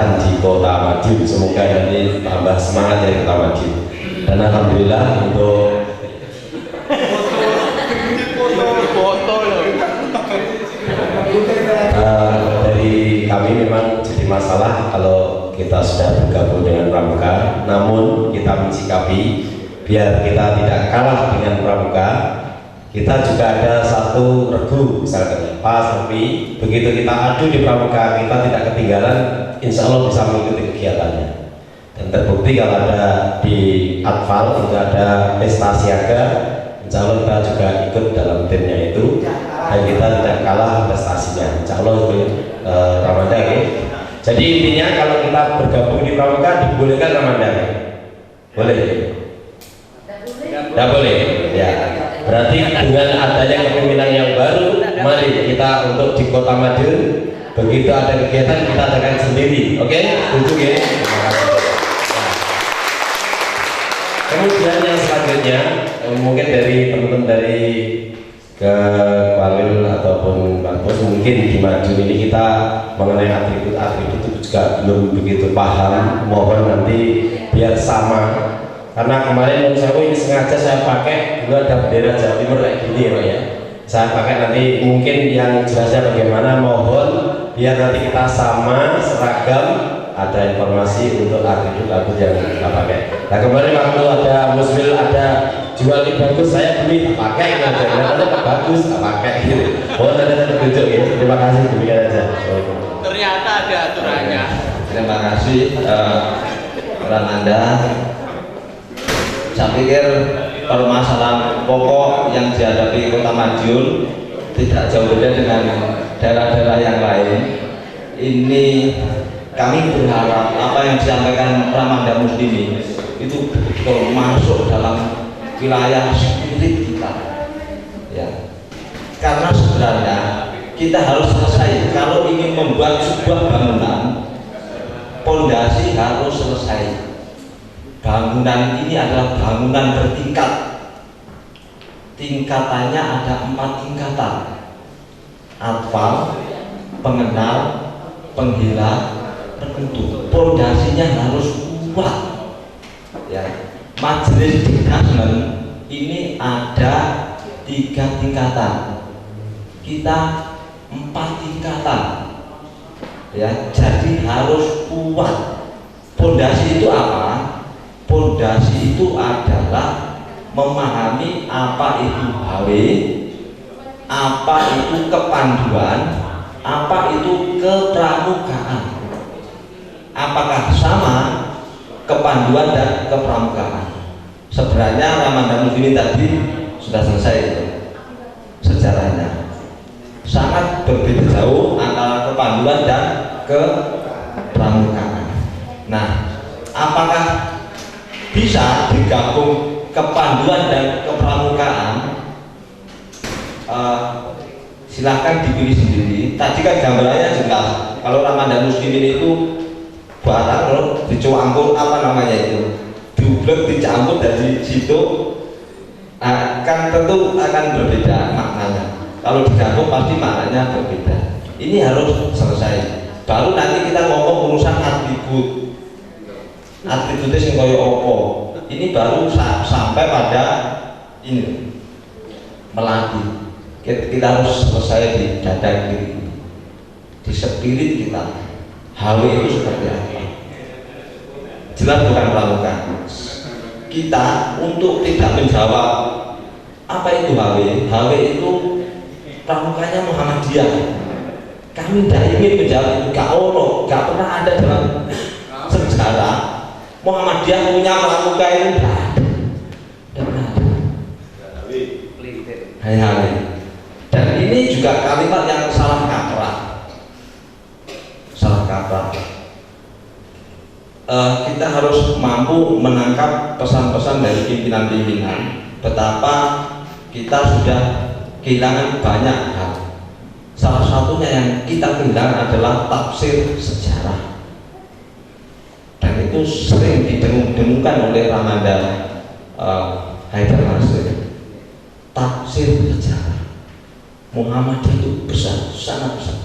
kegiatan di Kota Madiun. Semoga nanti tambah semangat ya Kota Madiun. Dan alhamdulillah untuk dari kami memang jadi masalah kalau kita sudah bergabung dengan Pramuka, namun kita mensikapi biar kita tidak kalah dengan Pramuka, kita juga ada satu regu misalkan Pak Sapi, begitu kita adu di Pramuka kita tidak ketinggalan, insya Allah bisa mengikuti kegiatannya. Dan terbukti kalau ada di Atfal itu ada pesta siaga, insya Allah kita juga ikut dalam timnya itu dan kita tidak kalah prestasinya, insya Allah itu Ramadan ya. Jadi intinya kalau kita bergabung di Pramuka dibolehkan Ramadan, boleh? Tidak boleh ya. Berarti dengan adanya kepemimpinan yang baru, mari kita untuk di Kota Madiun begitu ada kegiatan kita adakan sendiri, oke? Setuju ya? Kemudian yang selanjutnya mungkin dari teman-teman dari ke Kualil ataupun Pak Bos, mungkin di Madiun ini kita mengenai atribut-atribut itu juga belum begitu paham, mohon nanti biar sama. Karena kemarin saya ini sengaja saya pakai dulu ada bendera Jawa Timur kayak gini ya Pak ya. Saya pakai nanti mungkin yang jelasnya bagaimana, mohon biar nanti kita sama seragam, ada informasi untuk atribut yang kita pakai. Nah kemarin waktu ada Musbil ada jual ini bagus, saya beli pakai aja, ternyata bagus tak pakai gitu. Mohon ada petunjuk ya. Terima kasih, demikian aja. Ternyata ada aturannya. Terima kasih peran Anda. Saya pikir permasalahan pokok yang dihadapi Kota Madiun tidak jauh beda dengan daerah-daerah yang lain. Ini kami berharap apa yang disampaikan Ramanda Muslimin itu betul masuk dalam wilayah spirit kita. Ya. Karena sebenarnya kita harus selesai kalau ingin membuat sebuah bangunan, pondasi harus selesai. Bangunan ini adalah bangunan bertingkat, tingkatannya ada 4 tingkatan: atfal, pengenal, penghila, penentu. Pondasinya harus kuat ya. Majelis Dinasmen ini ada 3 tingkatan, kita 4 tingkatan ya, jadi harus kuat. Pondasi itu apa? Pondasi itu adalah memahami apa itu HW, apa itu kepanduan, apa itu kepramukaan. Apakah sama kepanduan dan kepramukaan? Sebenarnya Ramadan Muslimin tadi sudah selesai itu sejarahnya. Sangat berbeda jauh antara kepanduan dan kepramukaan. Nah, apakah bisa digabung kepanduan dan kepramukaan? Silahkan dipilih sendiri. Tadi kan gambarannya jelas. Kalau Ramadan Muslimin itu barang loh, dicampur apa namanya itu, diublek, dicampur dari situ, kan tentu akan berbeda maknanya. Kalau digabung pasti maknanya berbeda. Ini harus selesai. Baru nanti kita ngomong urusan atributnya sing kaya apa. Ini baru sampai pada ini melatih. Kita harus selesai di dada diri, di spirit kita. HW itu seperti apa? Jelas bukan pramuka. Kita untuk tidak menjawab apa itu HW. HW itu pramukanya Muhammadiyah. Kami tidak ingin menjawab itu. Gak pernah ada dalam sejarah Muhammadiyah punya pramuka itu. Tidak pernah ada. HW. Dan ini juga kalimat yang salah kaprah. Kita harus mampu menangkap pesan-pesan dari pimpinan-pimpinan betapa kita sudah kehilangan banyak hal. Salah satunya yang kita kehilangan adalah tafsir sejarah, dan itu sering didengung-dengungkan oleh Ramanda Haidar Nasir. Tafsir sejarah Muhammad itu besar, sangat besar.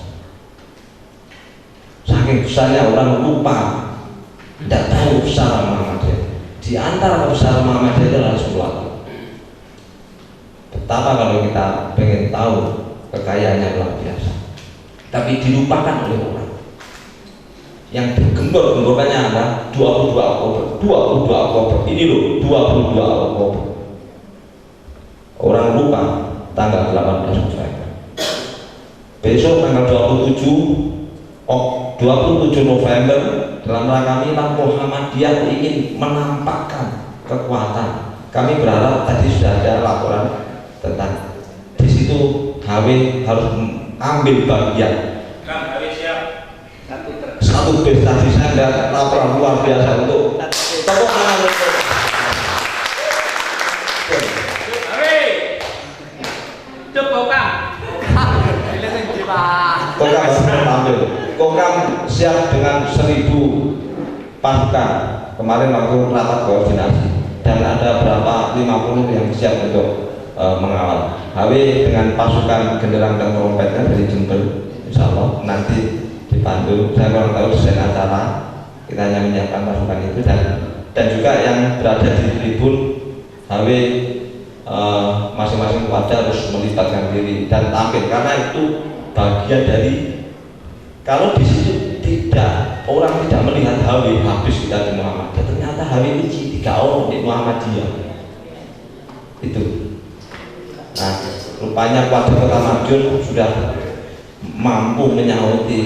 saking besarnya orang lupa, tidak tahu kebesaran Muhammadiyah. Di antara kebesaran Muhammadiyah itu adalah sholat. Betapa kalau kita pengen tahu kekayaannya luar biasa, tapi dilupakan oleh orang. Yang digembor-gemborkannya adalah 22 Oktober, 22 Oktober. Ini loh, 22 Oktober. Orang lupa tanggal 18 November. Besok tanggal 27 November dalam rangka Milad Muhammadiyah ingin menampakkan kekuatan. Kami berharap tadi sudah ada laporan tentang di situ HW harus ambil bagian. Satu base tadi saya lihat laporan luar biasa untuk tepuk tangan untuk Kokam tampil. Kokam siap dengan 1000 pasukan kemarin waktu rapat koordinasi, dan ada berapa 50 yang siap untuk mengawal. HW dengan pasukan genderang dan trompetnya dari Jember, insya Allah nanti dipandu. Saya kurang tahu desain acara, kita hanya menyiapkan pasukan itu, dan juga yang berada di tribun HW masing-masing keluarga harus melibatkan diri dan tampil, karena itu bagian dari, kalau di situ tidak orang tidak melihat HW habis kita di Muhammadiyah, ternyata HW ini 3 orang di Muhammadiyah itu. Nah, rupanya keluarga Kota Madiun sudah mampu menyauti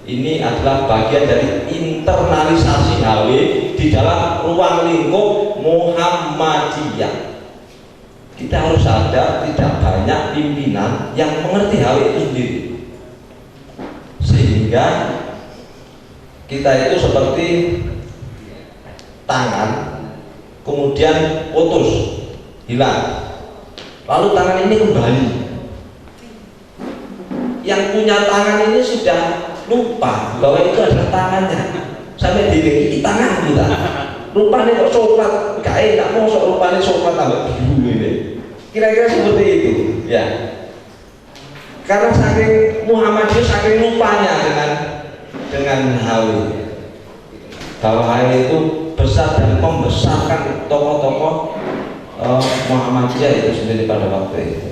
ini adalah bagian dari internalisasi HW di dalam ruang lingkup Muhammadiyah. Kita harus sadar tidak banyak pimpinan yang mengerti HW itu sendiri, sehingga kita itu seperti tangan kemudian putus, hilang, lalu tangan ini kembali. Yang punya tangan ini sudah lupa bahwa itu adalah tangannya, sampai dibeki tangan kita. Rupanya kok coklat, gak enak, mau rupanya coklat tambah biru ini. Kira-kira seperti itu, ya. Karena saking Muhammadiyah, saking lupanya dengan HW, bahwa HW itu besar dan membesarkan tokoh-tokoh Muhammadiyah itu sendiri pada waktu itu.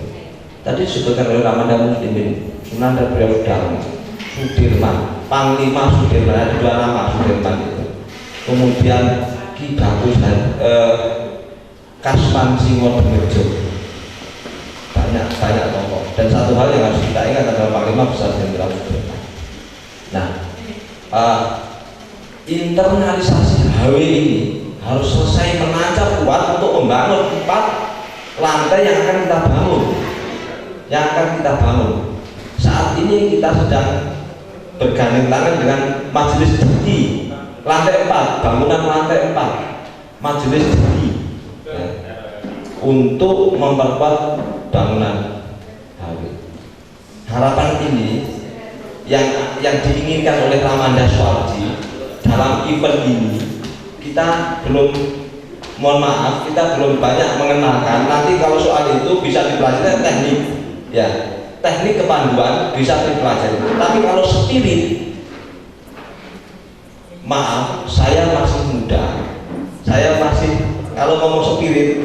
Tadi disebutkan oleh Ramadan Muslimin, Sunan Beliau Dahlan, Sudirman, Panglima Sudirman, ada 2 nama Sudirman itu. Kemudian Ki Bagus dan Kasman Singodemirjo, banyak tokoh. Dan satu hal yang harus kita ingat adalah Panglima Besar Jenderal Sudirman. Nah, internalisasi HW ini harus selesai menancap kuat untuk membangun 4 lantai yang akan kita bangun. Saat ini kita sedang bergandeng tangan dengan Majelis Tinggi lantai 4, bangunan lantai 4 Majelis Tinggi, ya, untuk memperkuat bangunan HW. Harapan ini yang diinginkan oleh Ramanda Swarji dalam event ini, kita belum, mohon maaf, kita belum banyak mengenalkan. Nanti kalau soal itu bisa dipelajari teknik, ya, teknik kepanduan bisa dipelajari. Tapi kalau spirit, maaf, saya masih muda, saya masih, kalau ngomong spirit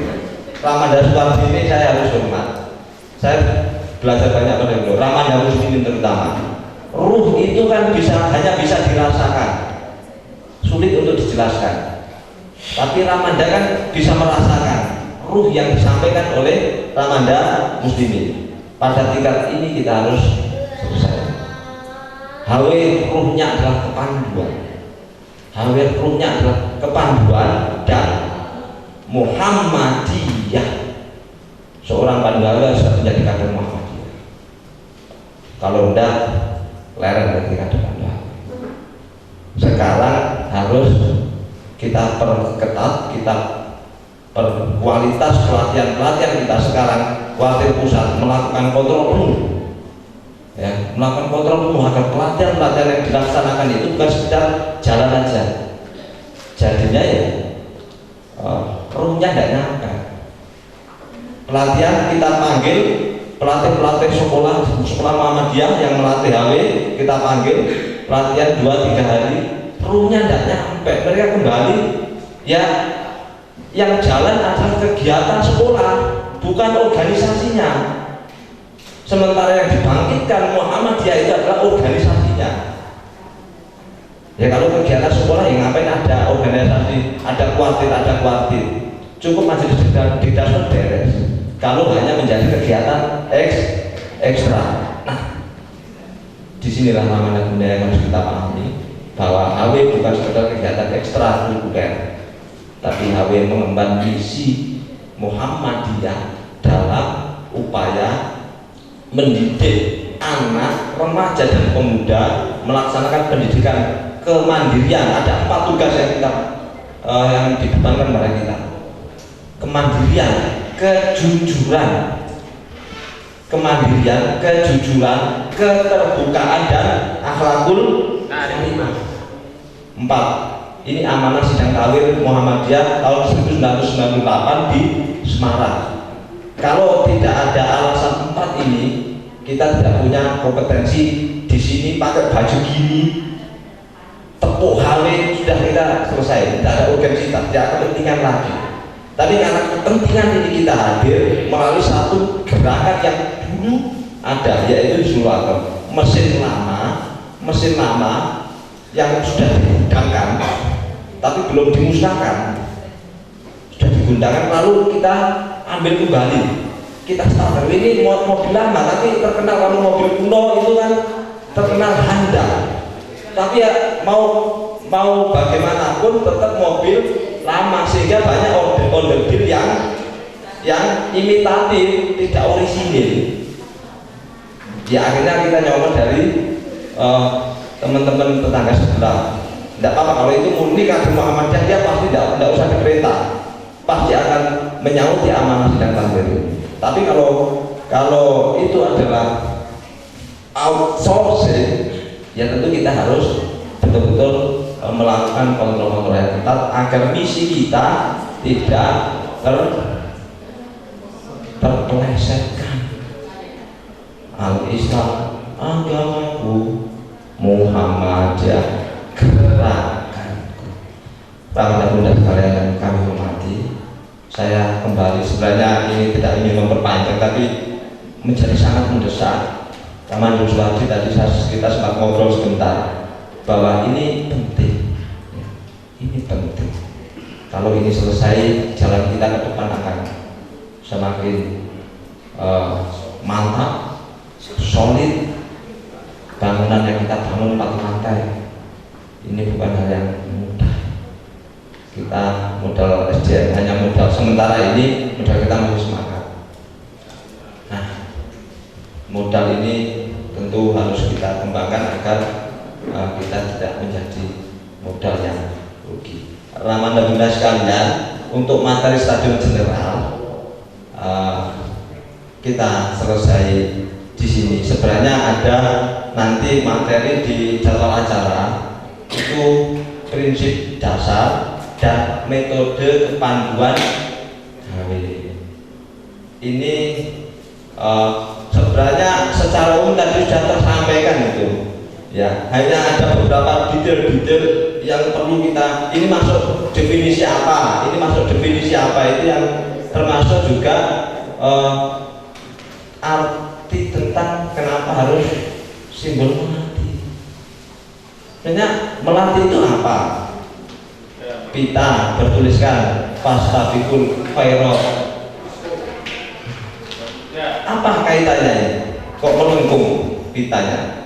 Ramanda Swarji ini saya harus hormat. Saya belajar banyak pada beliau, Ramanda Muslimin terutama. Ruh itu kan hanya bisa dirasakan, sulit untuk dijelaskan. Tapi Ramanda kan bisa merasakan ruh yang disampaikan oleh Ramanda Muslimin. Pada tingkat ini kita harus selesai. HW ruhnya adalah kepanduan. HW ruhnya adalah kepanduan dan Muhammadiyah. Seorang panduan harus menjadi kader Muhammadiyah. Kalau enggak, lereng dari kader panduan. Sekarang harus kita perketat, kita kualitas pelatihan kita sekarang. Wakil pusat melakukan kontrol penuh, ya, melakukan kontrol penuh agar pelatihan yang dilaksanakan itu bukan sekedar jalan aja. Jadinya ya ruhnya tidak nyampe. Pelatihan kita panggil pelatih sekolah Muhammadiyah yang melatih HW kita panggil pelatihan 2-3 hari, krunya tidak nyampe, mereka kembali ya yang jalan adalah kegiatan sekolah bukan organisasinya, sementara yang dibangkitkan Muhammadiyah itu adalah organisasinya. Ya kalau kegiatan sekolah yang ngapain, ada organisasi, ada kuartir, cukup majelis dikdas beres. Kalau hanya menjadi kegiatan ekstra, nah disinilah namanya benda yang harus kita pahami, bahwa HW bukan sekedar kegiatan ekstra kurikuler, tapi HW mengemban misi Muhammadiyah dalam upaya mendidik anak, remaja dan pemuda melaksanakan pendidikan kemandirian. Ada 4 tugas yang kita yang dibebankan pada kita: kemandirian, kejujuran, keterbukaan dan akhlakul karimah. 4. Ini amanah sidang kawin Muhammadiyah tahun 1998 di Semarang. Kalau tidak ada alasan 4 ini, kita tidak punya kompetensi di sini pakai baju gini, tepuk HW sudah kita selesai, tidak ada urgensi, tidak ada kepentingan lagi. Tapi karena kepentingan ini kita hadir melalui satu gerakan yang dulu ada, yaitu di Surakarta, mesin lama yang sudah digudangkan tapi belum dimusnahkan, sudah digudangkan, lalu kita ambil kembali, kita starter. Ini mobil lama tapi terkenal, kalau mobil kuno itu kan terkenal handal, tapi ya mau bagaimanapun tetap mobil lama, sehingga banyak onderdil yang imitatif, tidak orisinil. Ya akhirnya kita nyoba dari teman-teman tetangga sebelah. Tidak apa-apa, kalau itu murni kader Muhammadiyah, dia pasti tidak usah diperintah, pasti akan menyauti amanah sidang takbir. Tapi kalau itu adalah outsourcing, ya tentu kita harus betul-betul melakukan kontrol yang ketat agar misi kita tidak terpelesetkan. Al-Islam agamaku, Muhammadiyah gerakanku. Para bunda sekalian yang kami hormati, saya kembali, sebenarnya ini tidak ingin memperpanjang tapi menjadi sangat mendesak. Taman Yuswadi tadi kita sempat ngobrol sebentar bahwa ini penting, ini penting. Kalau ini selesai, jalan kita ke depan akan semakin mantap, solid. Bangunan yang kita bangun 4 lantai ini bukan hal yang mudah. Kita modal SDM hanya modal sementara ini, modal kita masih semangat. Nah, modal ini tentu harus kita kembangkan agar kita tidak menjadi modal yang rugi. Ramah dan bunda sekalian, untuk materi stadion general kita selesai di sini. Sebenarnya ada nanti materi di jadwal acara, itu prinsip dasar dan metode kepanduan HW. Ini sebenarnya secara umum tadi sudah tersampaikan itu. Ya, hanya ada beberapa detail-detail yang perlu kita, ini masuk definisi apa, ini masuk definisi apa, itu yang termasuk juga arti tentang kenapa harus simbol melati. Sebenarnya melati itu apa? Pita bertuliskan Fastabiqul Khairat. Apa kaitannya ini? Kok melengkung pitanya?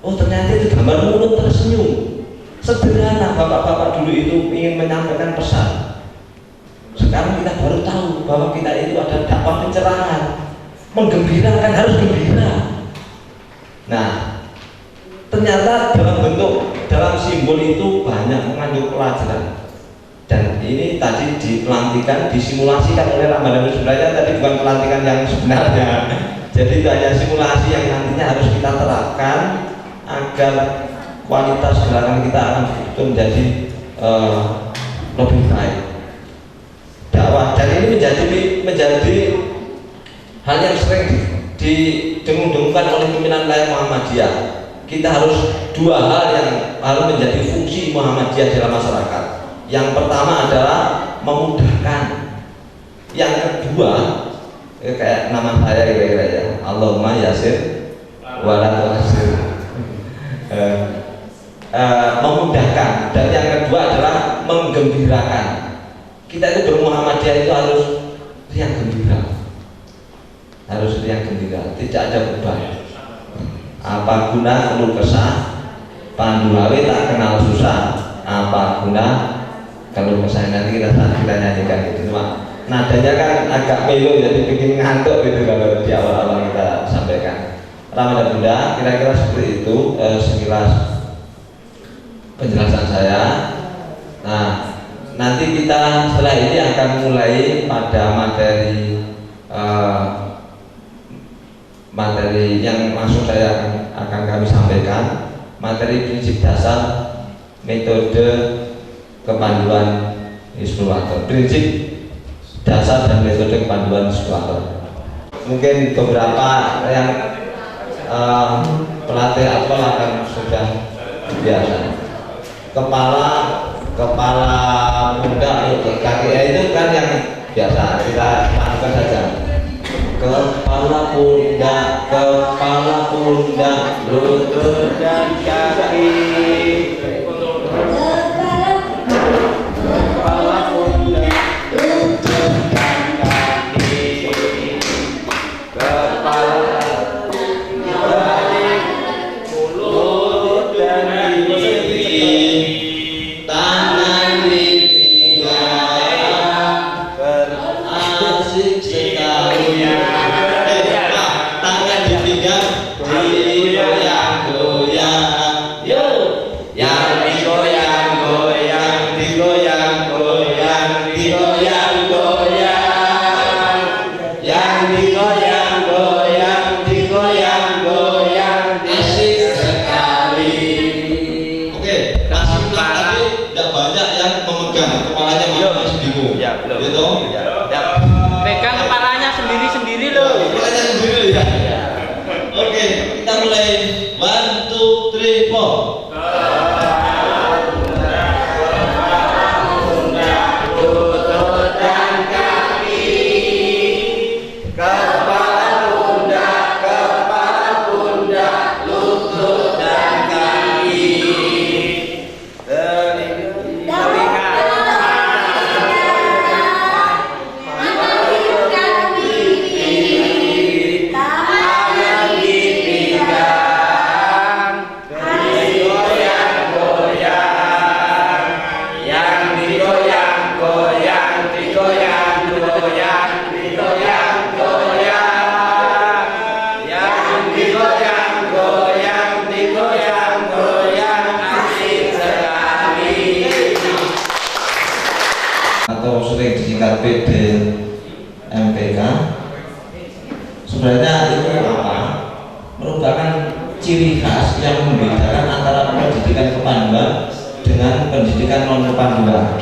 Oh ternyata itu gambar mulut tersenyum. Sederhana, bapak-bapak dulu itu ingin menyampaikan pesan. Sekarang kita baru tahu bahwa kita itu ada dakwah pencerahan, menggembirakan, harus gembira. Nah, ternyata dalam simbol itu banyak mengandung pelajaran. Dan ini tadi dipelantikan, disimulasikan oleh Ramadan. Sebenarnya tadi bukan pelantikan yang sebenarnya. Jadi itu hanya simulasi yang nantinya harus kita terapkan agar kualitas gerakan kita akan betul menjadi lebih baik. Dakwah, dan ini menjadi hal yang sering didengung-dengungkan oleh pimpinan wilayah Muhammadiyah. Kita harus dua hal yang harus menjadi fungsi Muhammadiyah dalam masyarakat. Yang pertama adalah memudahkan. Yang kedua, kayak nama saya kira-kira ya, Allahumma yasir wala tu'assir. Memudahkan. Dan yang kedua adalah menggembirakan. Kita itu bermuhammadiyah itu harus riang gembira, harus riang gembira, tidak ada beban. Apa guna keluh kesah, pandu hawe tak kenal susah. Apa guna keluh kesah, nanti kita nyanyikan gitu cuma nadanya kan agak melo jadi bikin ngantuk gitu kalau di awal-awal kita sampaikan. Rama dan Bunda, kira-kira seperti itu sekilas penjelasan saya. Nah, nanti kita setelah ini akan mulai pada materi yang langsung saya akan kami sampaikan, materi prinsip dasar metode kepanduan Hizbul-Waton, prinsip dasar dan metode kepanduan Hizbul-Waton. Mungkin beberapa yang pelatih atol akan sudah biasa. Kepala pundak kaki itu kan yang biasa kita lakukan saja. Kepala pundak, lutut dan kaki. Kepala pundak, lutut dan kaki. Kepala balik, mulut dan gigi. Tangan dipinggang, berasik sekali. Tangan dipinggang, digoyang-goyang. Yo, yang digoyang-goyang, digoyang-goyang, digoyang-goyang. Yang digoyang-goyang, digoyang-goyang, asik sekali. Oke, masih tadi tidak banyak yang memegang kepalanya masih bingung. Ya, belum. Gitu. Pegang kepalanya sendiri-sendiri loh. Kepalanya sendiri ya. Oke, kita mulai 1, 2, 3, 4. Lutut dan kaki. Kepala pundak, lutut dan kaki. Atau sering disingkat PDMPK. Sebenarnya itu apa? Merupakan ciri khas yang membedakan antara pendidikan kepanduan dengan pendidikan non kepanduan.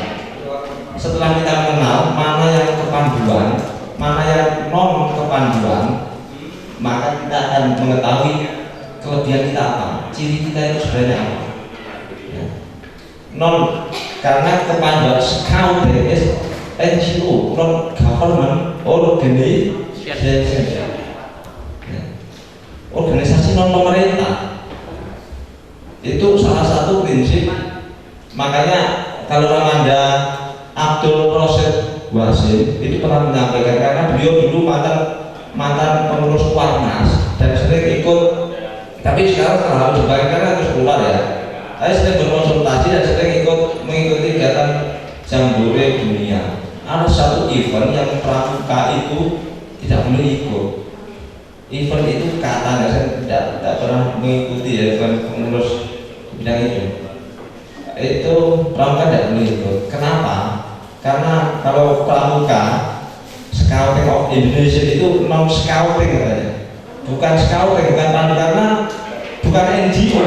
Setelah kita mengenal mana yang kepanduan, mana yang non kepanduan, maka kita akan mengetahui kelebihan kita apa, ciri kita itu sebenarnya apa. Ya. Non, karena kepanduan scouting is NGO, non government organization, ya. Organisasi non pemerintah. Itu salah satu prinsip. Makanya kalau Ramanda Abdul Rosid Wasim itu pernah menyampaikan, karena beliau dulu mantan pengurus Warnas dan sering ikut, tapi sekarang telah harus karena harus keluar ya. Saya sering berkonsultasi dan sering mengikuti kegiatan Jambore Dunia. Ada satu event yang pramuka itu tidak boleh ikut. Event itu katanya saya tidak pernah mengikuti ya, event pengurus bidang itu. Itu pramuka tidak boleh ikut. Kenapa? Karena kalau pramuka Scouting of Indonesia itu non scouting katanya, bukan scouting, bukan pramuka, karena bukan NGO.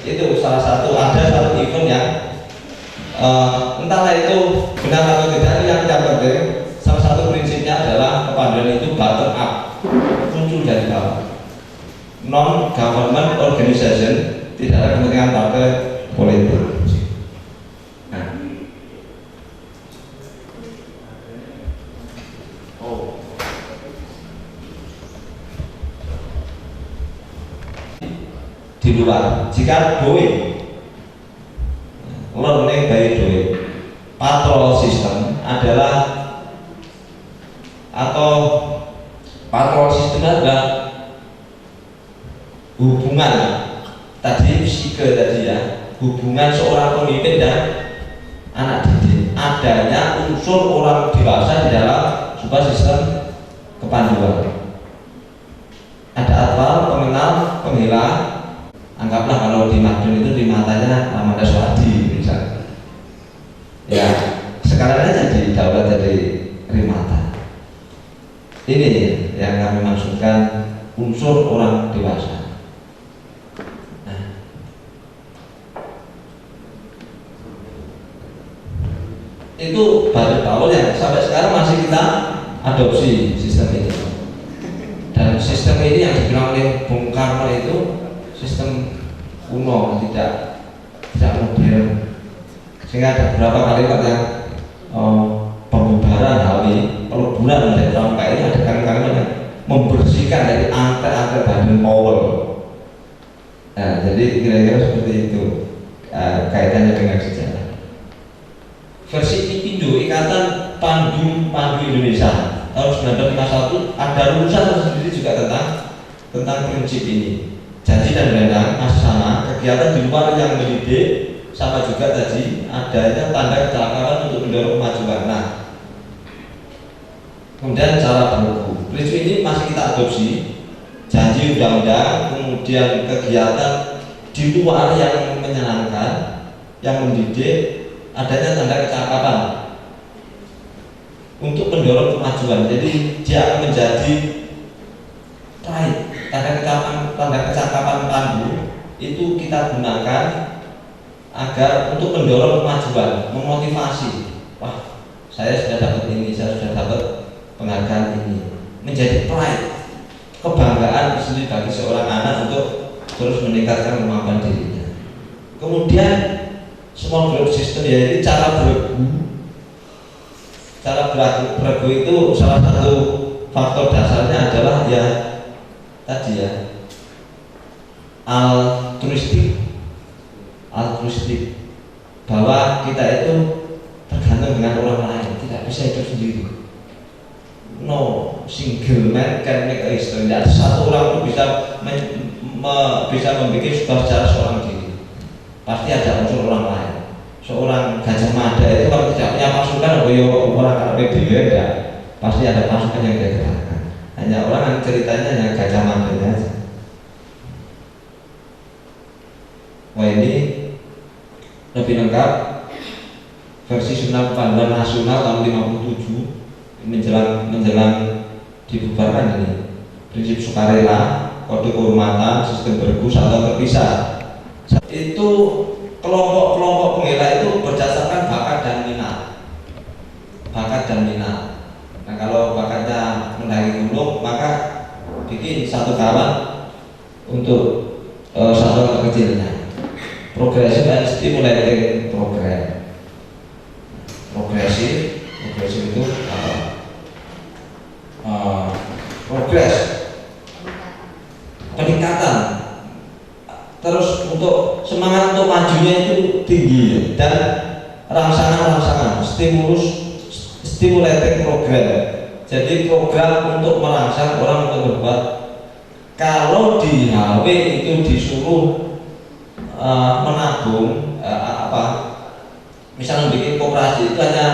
Itu ada satu event yang entahlah itu benar atau tidak, yang penting salah satu prinsipnya adalah kepanduan itu bottom up, muncul dari government organization, tidak ada kepentingan partai politik. Nah. Di luar, jika doing learning by doing, patrol system adalah hubungan tadi psike tadi ya, hubungan seorang pemimpin dan anak didik, adanya unsur orang dewasa di dalam sebuah sistem kepanduan. Ada atwal, pengenal, penghela. Anggaplah kalau di Madun itu di matanya Ramanda Swadi misalnya. Ya, sekarang aja di Daulat jadi Rimata. Ini yang kami maksudkan unsur orang dewasa. Itu baru awal ya, sampai sekarang masih kita adopsi sistem ini. Dan sistem ini yang dibilang oleh Bung Karno itu sistem kuno, tidak modern. Sehingga ada beberapa kalimat yang pembubaran HW, peleburan dari orang kaya ini ada kalimat yang membersihkan dari angker-angker Baden Powell. Nah, jadi kira-kira seperti itu kaitannya dengan sejarah. Versi Ipindo, Ikatan Pandu Indonesia tahun 1951 ada rumusan tersendiri juga tentang prinsip ini. Janji dan berenang masih sama, kegiatan di luar yang mendidik sama juga tadi adanya tanda kecelakaan untuk mendorong kemajuan. Nah, kemudian cara berhukum, prinsip ini masih kita adopsi. Janji undang-undang, kemudian kegiatan di luar yang menyenangkan, yang mendidik, adanya tanda kecakapan untuk mendorong kemajuan. Jadi dia akan menjadi baik. Tanda kecakapan pandu itu kita gunakan agar untuk mendorong kemajuan, memotivasi. Wah, saya sudah dapat ini, saya sudah dapat penghargaan ini. Menjadi pride, kebanggaan sendiri bagi seorang anak untuk terus meningkatkan kemampuan dirinya. Kemudian small group system, yaitu cara berlaku itu salah satu faktor dasarnya adalah ya tadi ya altruistik, bahwa kita itu tergantung dengan orang lain, tidak bisa hidup sendiri. No single man can make a history. Tidak satu orang pun bisa membuat sebuah sejarah seorang diri. Pasti ada unsur orang lain. Seorang Gajah Mada itu kalau tidak punya pasukan, orang karena PBW ya, pasti ada pasukan yang dia gerakkan. Hanya orang yang ceritanya hanya Gajah Mada saja. Wah, ini lebih lengkap versi Surat Panduan Nasional tahun 57 menjelang dibubarkan ini. Prinsip sukarela, kode kehormatan, sistem bergus atau terpisah. Itu kelompok-kelompok penghela itu berdasarkan bakat dan minat. Nah, kalau bakatnya mendaki gunung, maka bikin satu kawan untuk satuan terkecilnya. Progresif dan stimulating program. Progresif itu apa? Progres, peningkatan. Terus untuk semangat untuk majunya itu tinggi, dan rangsangan stimulating program. Jadi program untuk merangsang orang untuk berbuat. Kalau di HW itu disuruh menabung misalnya bikin koperasi, itu hanya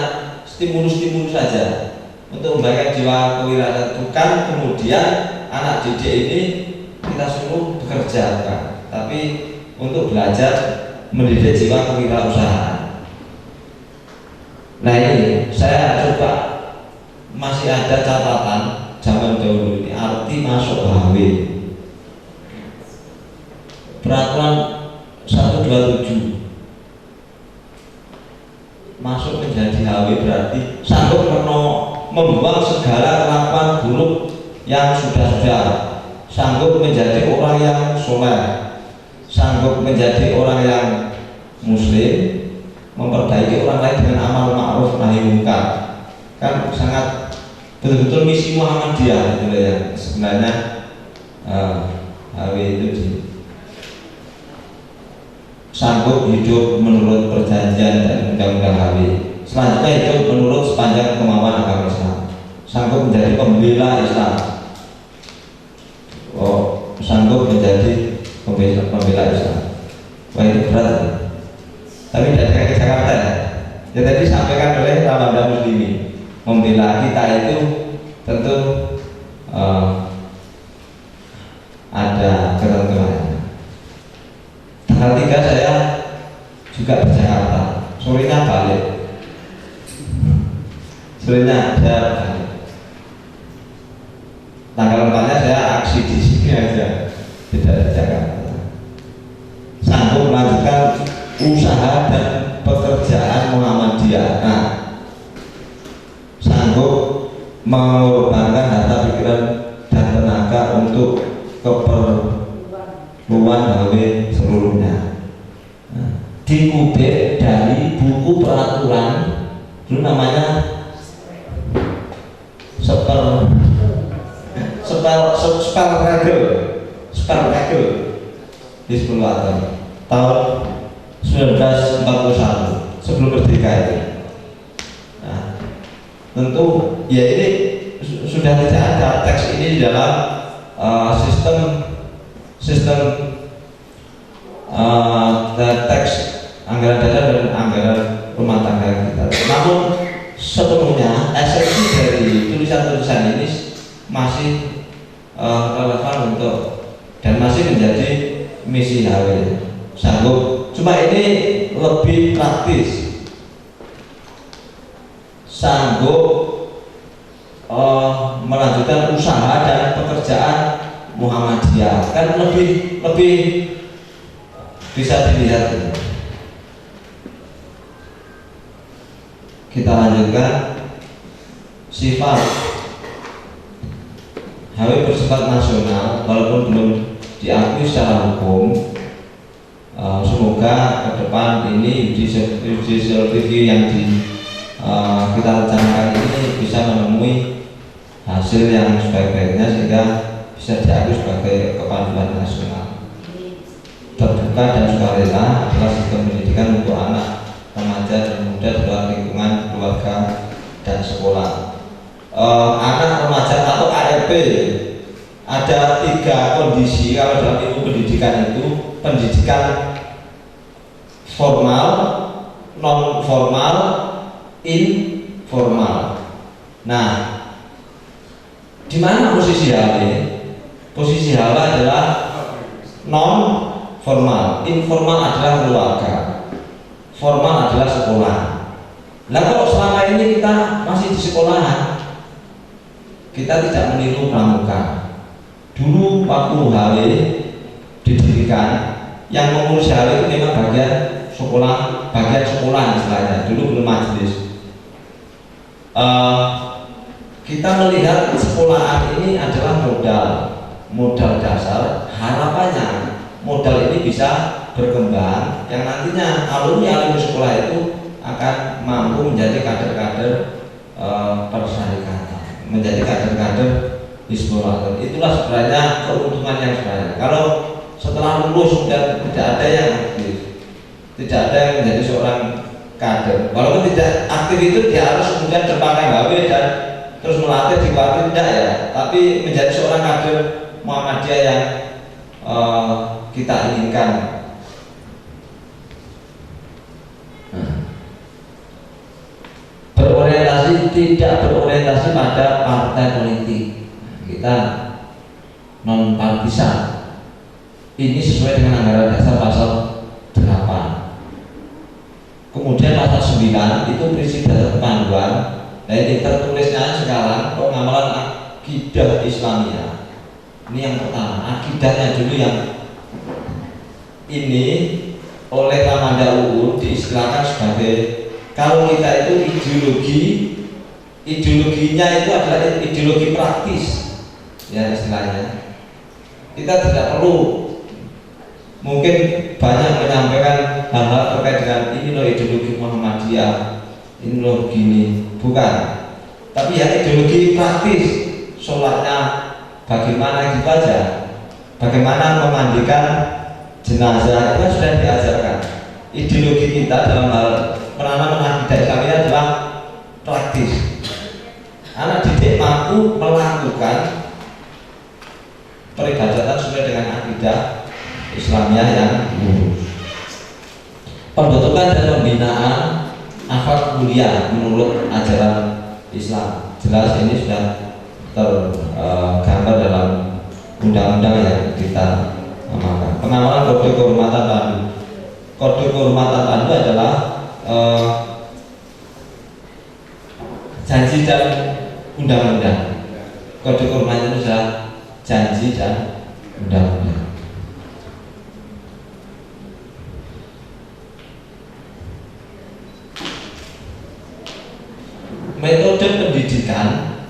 stimulus saja untuk memberikan jiwa kewirausahaan. Bukan kemudian anak didik ini kita suruh bekerja, kan? Tapi untuk belajar mendidik jiwa kewirausahaan. Nah, ini saya coba, masih ada catatan zaman dahulu ini arti masuk HW. Peraturan 127 masuk menjadi HW berarti sanggup membuang segala kelakuan buruk yang sudah, sanggup menjadi orang yang soleh, sanggup menjadi orang yang muslim, memperbaiki orang lain dengan amal ma'ruf nahi munkar. Kan sangat betul-betul misi Muhammadiyah itu ya sebenarnya. HW itu sanggup hidup menurut perjanjian dan undang-undang HW. Selanjutnya hidup menurut sepanjang kemauan agama Islam, sanggup menjadi pembela Islam. Sanggup menjadi pembela Islam. Wah, itu berat ya. Tapi tidak kayak ke Jakarta ya. Ya tadi sampaikan oleh Ramadan Muslimin, membela kita itu tentu ada ketentuannya. Tanggal 3 saya juga di Jakarta, sorenya balik. Sorenya ada balik. Tanggal 4-nya saya aksi di sini aja, tidak di Jakarta. Sanggup melanjutkan usaha dan pekerjaan Muhammadiyah. Nah, sanggup mengorbankan harta pikiran dan tenaga untuk keperluan HW seluruhnya. Nah, dikutip dari buku peraturan dulu namanya spell regel di 10 tahun 1941 sebelum merdeka itu. Nah, tentu ya ini sudah tidak ada teks ini di dalam sistem teks anggaran dasar dan anggaran rumah tangga kita. Namun sepenuhnya esensi dari tulisan-tulisan ini masih relevan untuk dan masih menjadi misi HW. Sanggup, cuma ini lebih praktis. Sanggup melanjutkan usaha dan pekerjaan Muhammadiyah, kan lebih bisa dilihat. Kita lanjutkan. Sifat HW bersifat nasional walaupun belum diakui secara hukum. Semoga ke depan ini judicial review yang kita rencanakan ini bisa menemui hasil yang sebaik-baiknya sehingga bisa diakui sebagai kepanduan nasional. Terbuka dan sukarela adalah sistem pendidikan untuk anak, remaja dan muda dalam lingkungan keluarga dan sekolah. Anak, remaja atau ARP ada 3 kondisi kalau dalam ilmu pendidikan itu: pendidikan formal, non formal, informal. Nah, di mana posisi HW? Posisi HW adalah non formal, informal adalah keluarga, formal adalah sekolah. Nah, kalau selama ini kita masih di sekolahan, kita tidak meniru pramuka. Dulu waktu HW didirikan, yang mengurus HW itu memang bagian sekolah istilahnya. Dulu belum majelis. Kita melihat sekolahan ini adalah modal dasar. Harapannya modal ini bisa berkembang, yang nantinya alumni sekolah itu akan mampu menjadi kader-kader persyarikatan, menjadi kader-kader Hizbullah. Itulah sebenarnya keuntungan yang sebenarnya. Kalau setelah lulus dan tidak ada yang aktif, tidak ada yang menjadi seorang kader, walaupun tidak aktif itu dia harus kemudian terpakai HW dan terus melatih di partai, tidak ya, tapi menjadi seorang kader Muhammadiyah yang kita inginkan. Tidak berorientasi pada partai politik, kita non partisan. Ini sesuai dengan anggaran dasar pasal 8. Kemudian pasal 9 itu prinsip dasar panduan. Nah, ini tertulisnya sekarang pengamalan akidah Islamiyah. Ini yang pertama, akidahnya dulu yang ini oleh Ramanda UUD diistilahkan sebagai, kalau kita itu ideologinya itu adalah ideologi praktis, ya istilahnya. Kita tidak perlu mungkin banyak menyampaikan hal-hal terkait dengan ini loh ideologi Muhammadiyah, ini loh gini, bukan. Tapi ya ideologi praktis, sholatnya bagaimana gitu aja, bagaimana memandikan jenazah itu sudah diajarkan. Ideologi kita dalam hal penanaman akidah Islamiyah adalah praktis. Anak didik mampu melakukan peribadatan sesuai dengan akidah Islamiyah yang lurus. Pembentukan dan pembinaan akhlak mulia menurut ajaran Islam, jelas ini sudah tergambar dalam undang-undang yang kita amalkan. Pengawalan kode kehormatan pandu. Kode kehormatan pandu adalah janji dan undang-undang. Kode kehormatan itu adalah janji dan undang-undang. Metode pendidikan,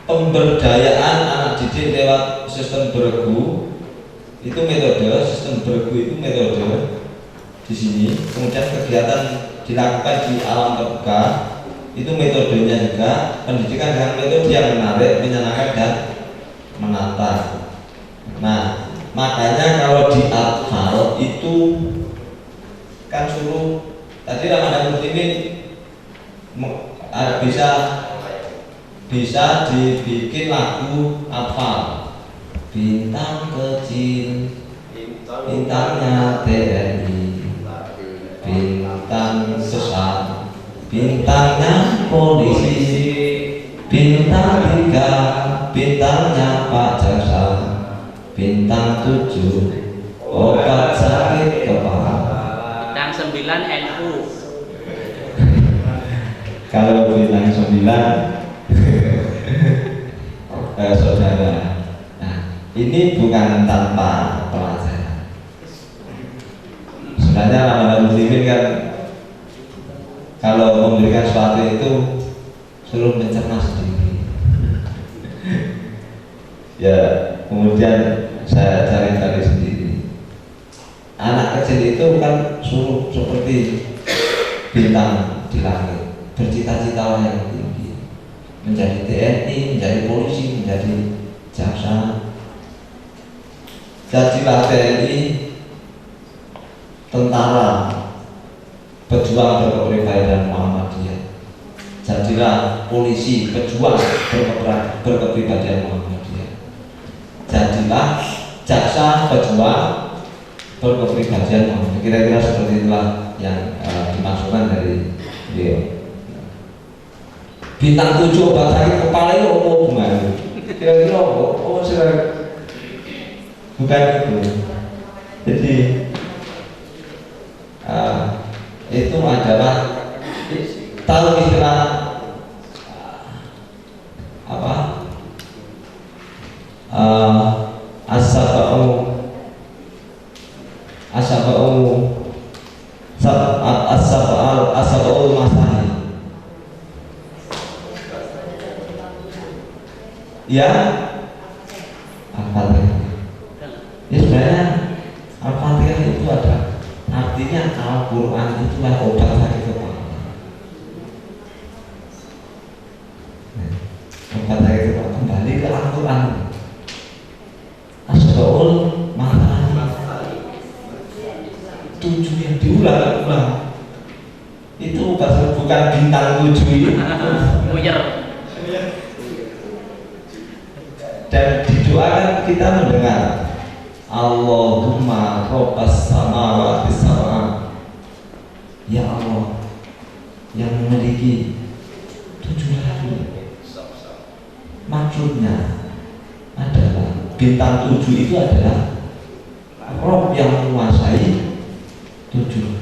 pemberdayaan anak didik lewat sistem bergu itu metode, sistem bergu itu metode di sini. Kemudian kegiatan dilakukan di alam terbuka itu metodenya juga. Pendidikan dengan metode yang menarik, menyenangkan dan menantang. Nah, makanya kalau di Al-Hal itu kan suruh tadi Ramadan Muslimin bisa dibikin lagu Al-Hal. Bintang kecil, bintangnya TNI, bintang sesat, bintangnya polisi, bintang 3, bintangnya Pak Jaksa, bintang 7, obat sakit kepala, bintang 9 NU. Kalau bintang 9 saudara. Nah, ini bukan tanpa pelajaran. Sebenarnya Ramadan Muslimin kan kalau memberikan sesuatu itu suruh mencerna sendiri. Ya, kemudian saya cari sendiri. Anak kecil itu kan suruh seperti bintang di langit, bercita-cita yang tinggi, menjadi TNI, menjadi polisi, menjadi jaksa. Jadilah TNI, tentara, pejuang berkepribadian Muhammadiyah. Jadilah polisi, pejuang berkepribadian Muhammadiyah. Jadilah jaksa, pejuang berkepribadian Muhammadiyah. Kira-kira seperti itulah yang dimasukkan dari beliau. Bintang 7 obat sakit kepala itu apa hubungannya? Kira-kira apa? Oh, bukan itu. Jadi itu adalah tahu istilah apa? Asaba'ul masani. Ya, Al-Fatihah. Ya sebenarnya Al-Fatihah itu ada artinya Al-Quran itulah obat sakit kepala. Obat sakit kepala kembali ke Al-Quran. Asbaul Masani 7 yang diulang-ulang. Itu bukan bintang 7 itu. Muyer. Dan didoakan kita mendengar Allahumma rabbas samawati sab'a. Ya Allah yang memiliki 7 hari. Maksudnya adalah bintang 7 itu adalah Rob yang menguasai 7.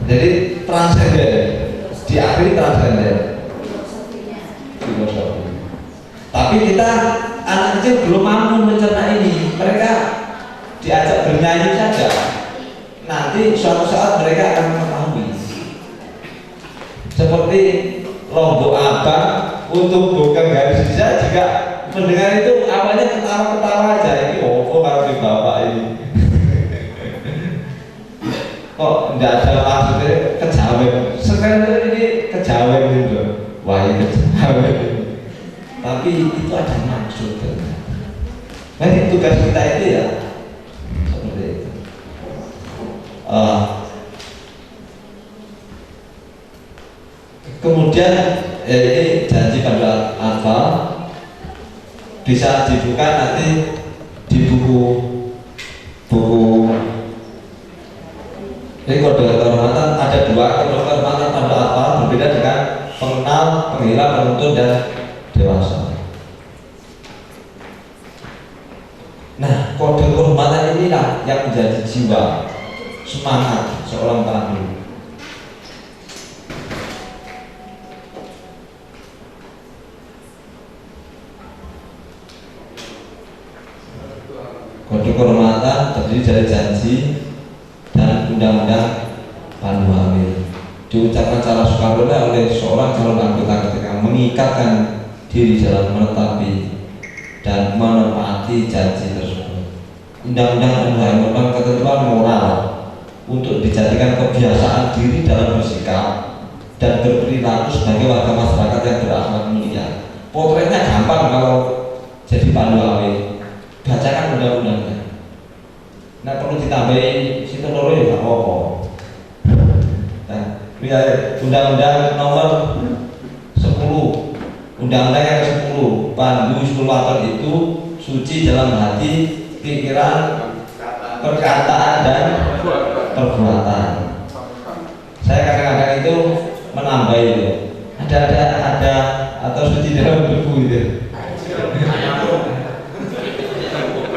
Jadi transenden, diakhiri transenden. Tapi kita anak kecil belum mampu mencerna ini. Mereka diajak bernyanyi saja. Nanti suatu saat mereka akan mengetahui. Seperti Lombok Abang untuk bukan garis bisa juga mendengar itu awalnya ketawa. Kok nggak ada maksudnya kejawen. Sekarang ini kejawen gitu. Wah ini kejawen. Tapi itu ada maksud. Jadi tugas kita itu ya seperti itu. Kemudian ini janji pada apa bisa dibuka nanti di buku ini kode kehormatan. Ada dua kode kehormatan pada apa berbeda dengan pengenal, penghila, penuntun dan dewasa. Nah, kode kehormatan inilah yang menjadi jiwa semangat seorang pandu. Kode kehormatan terdiri dari janji dan undang-undang pandu amil. Diucapkan secara sukarela oleh seorang calon anggota ketika mengikatkan diri dalam menetapi dan menepati janji tersebut. Undang-undang mengenai ketentuan moral untuk dijadikan kebiasaan diri dalam bersikap dan berperilaku sebagai warga masyarakat yang berakhlak mulia. Potretnya gampang kalau jadi pandu amil. Bacakan undang-undangnya. Nah perlu ditambahin situ loro ya nggak apa-apa. Nah, undang-undang nomor 10, undang-undang yang ke-10, pandu sulawat itu suci dalam hati, pikiran, perkataan dan perbuatan. Saya kadang-kadang itu menambah itu. Ada atau suci dalam debu itu.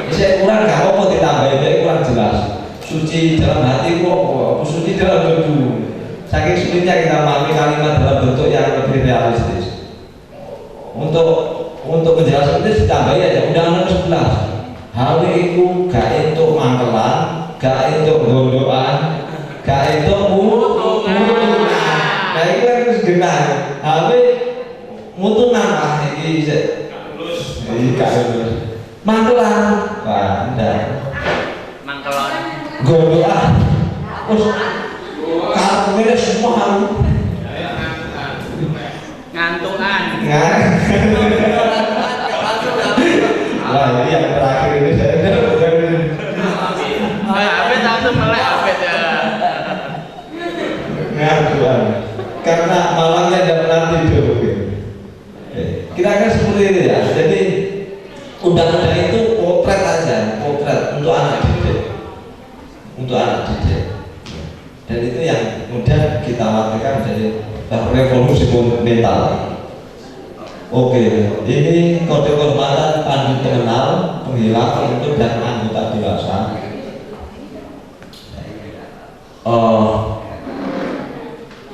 Saya kurang gak apa ditambahin, saya kurang jelas. Suci dalam hati kok, suci dalam debu. Saking sulitnya kita memahami kalimat dalam bentuk yang lebih realistis. Untuk menjelaskan itu ditambahin aja undang-undang 11. Hal itu gak itu mangkelan, gak itu gondokan, gak itu mutungan. Nah itu kan segenah. Hal mutungan ini lulus. Ini gak lulus. Mangkelan, wah, enggak. Mangkelon. Gondokan. Terus kartunya semua halu. Ngantukan. Wah ini yang terakhir ini saya Abed langsung melek Abed ya. ngantukan. Karena malamnya tidak pernah tidur. Kira-kira seperti itu ya. Jadi undang-undang itu potret aja, potret untuk anak didik, dan itu yang kemudian kita wakilkan menjadi revolusi mental. Oke, ini kode kehormatan pandu pengenal, penghila, penuntut dan anggota dewasa.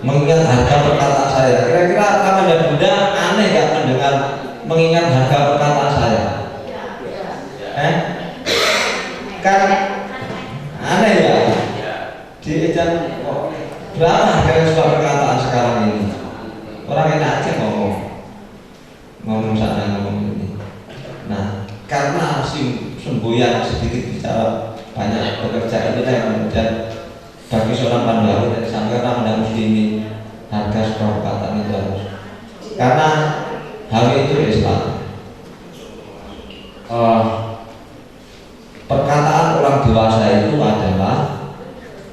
Mengingat harga perkataan saya, kira-kira Paman dan Bunda aneh gak mendengar mengingat harga perkataan saya? Kan aneh ya. Di ejan berapa harga sebuah perkataan sekarang ini? Orang enak aja ngomong sana ngomong ini. Nah, karena semboyan sedikit bicara banyak bekerja itu yang kemudian bagi seorang pandu dari sangkar dan muslimin harga sebuah perkataan itu harus, karena hal itu Islam. Perkataan orang dewasa itu adalah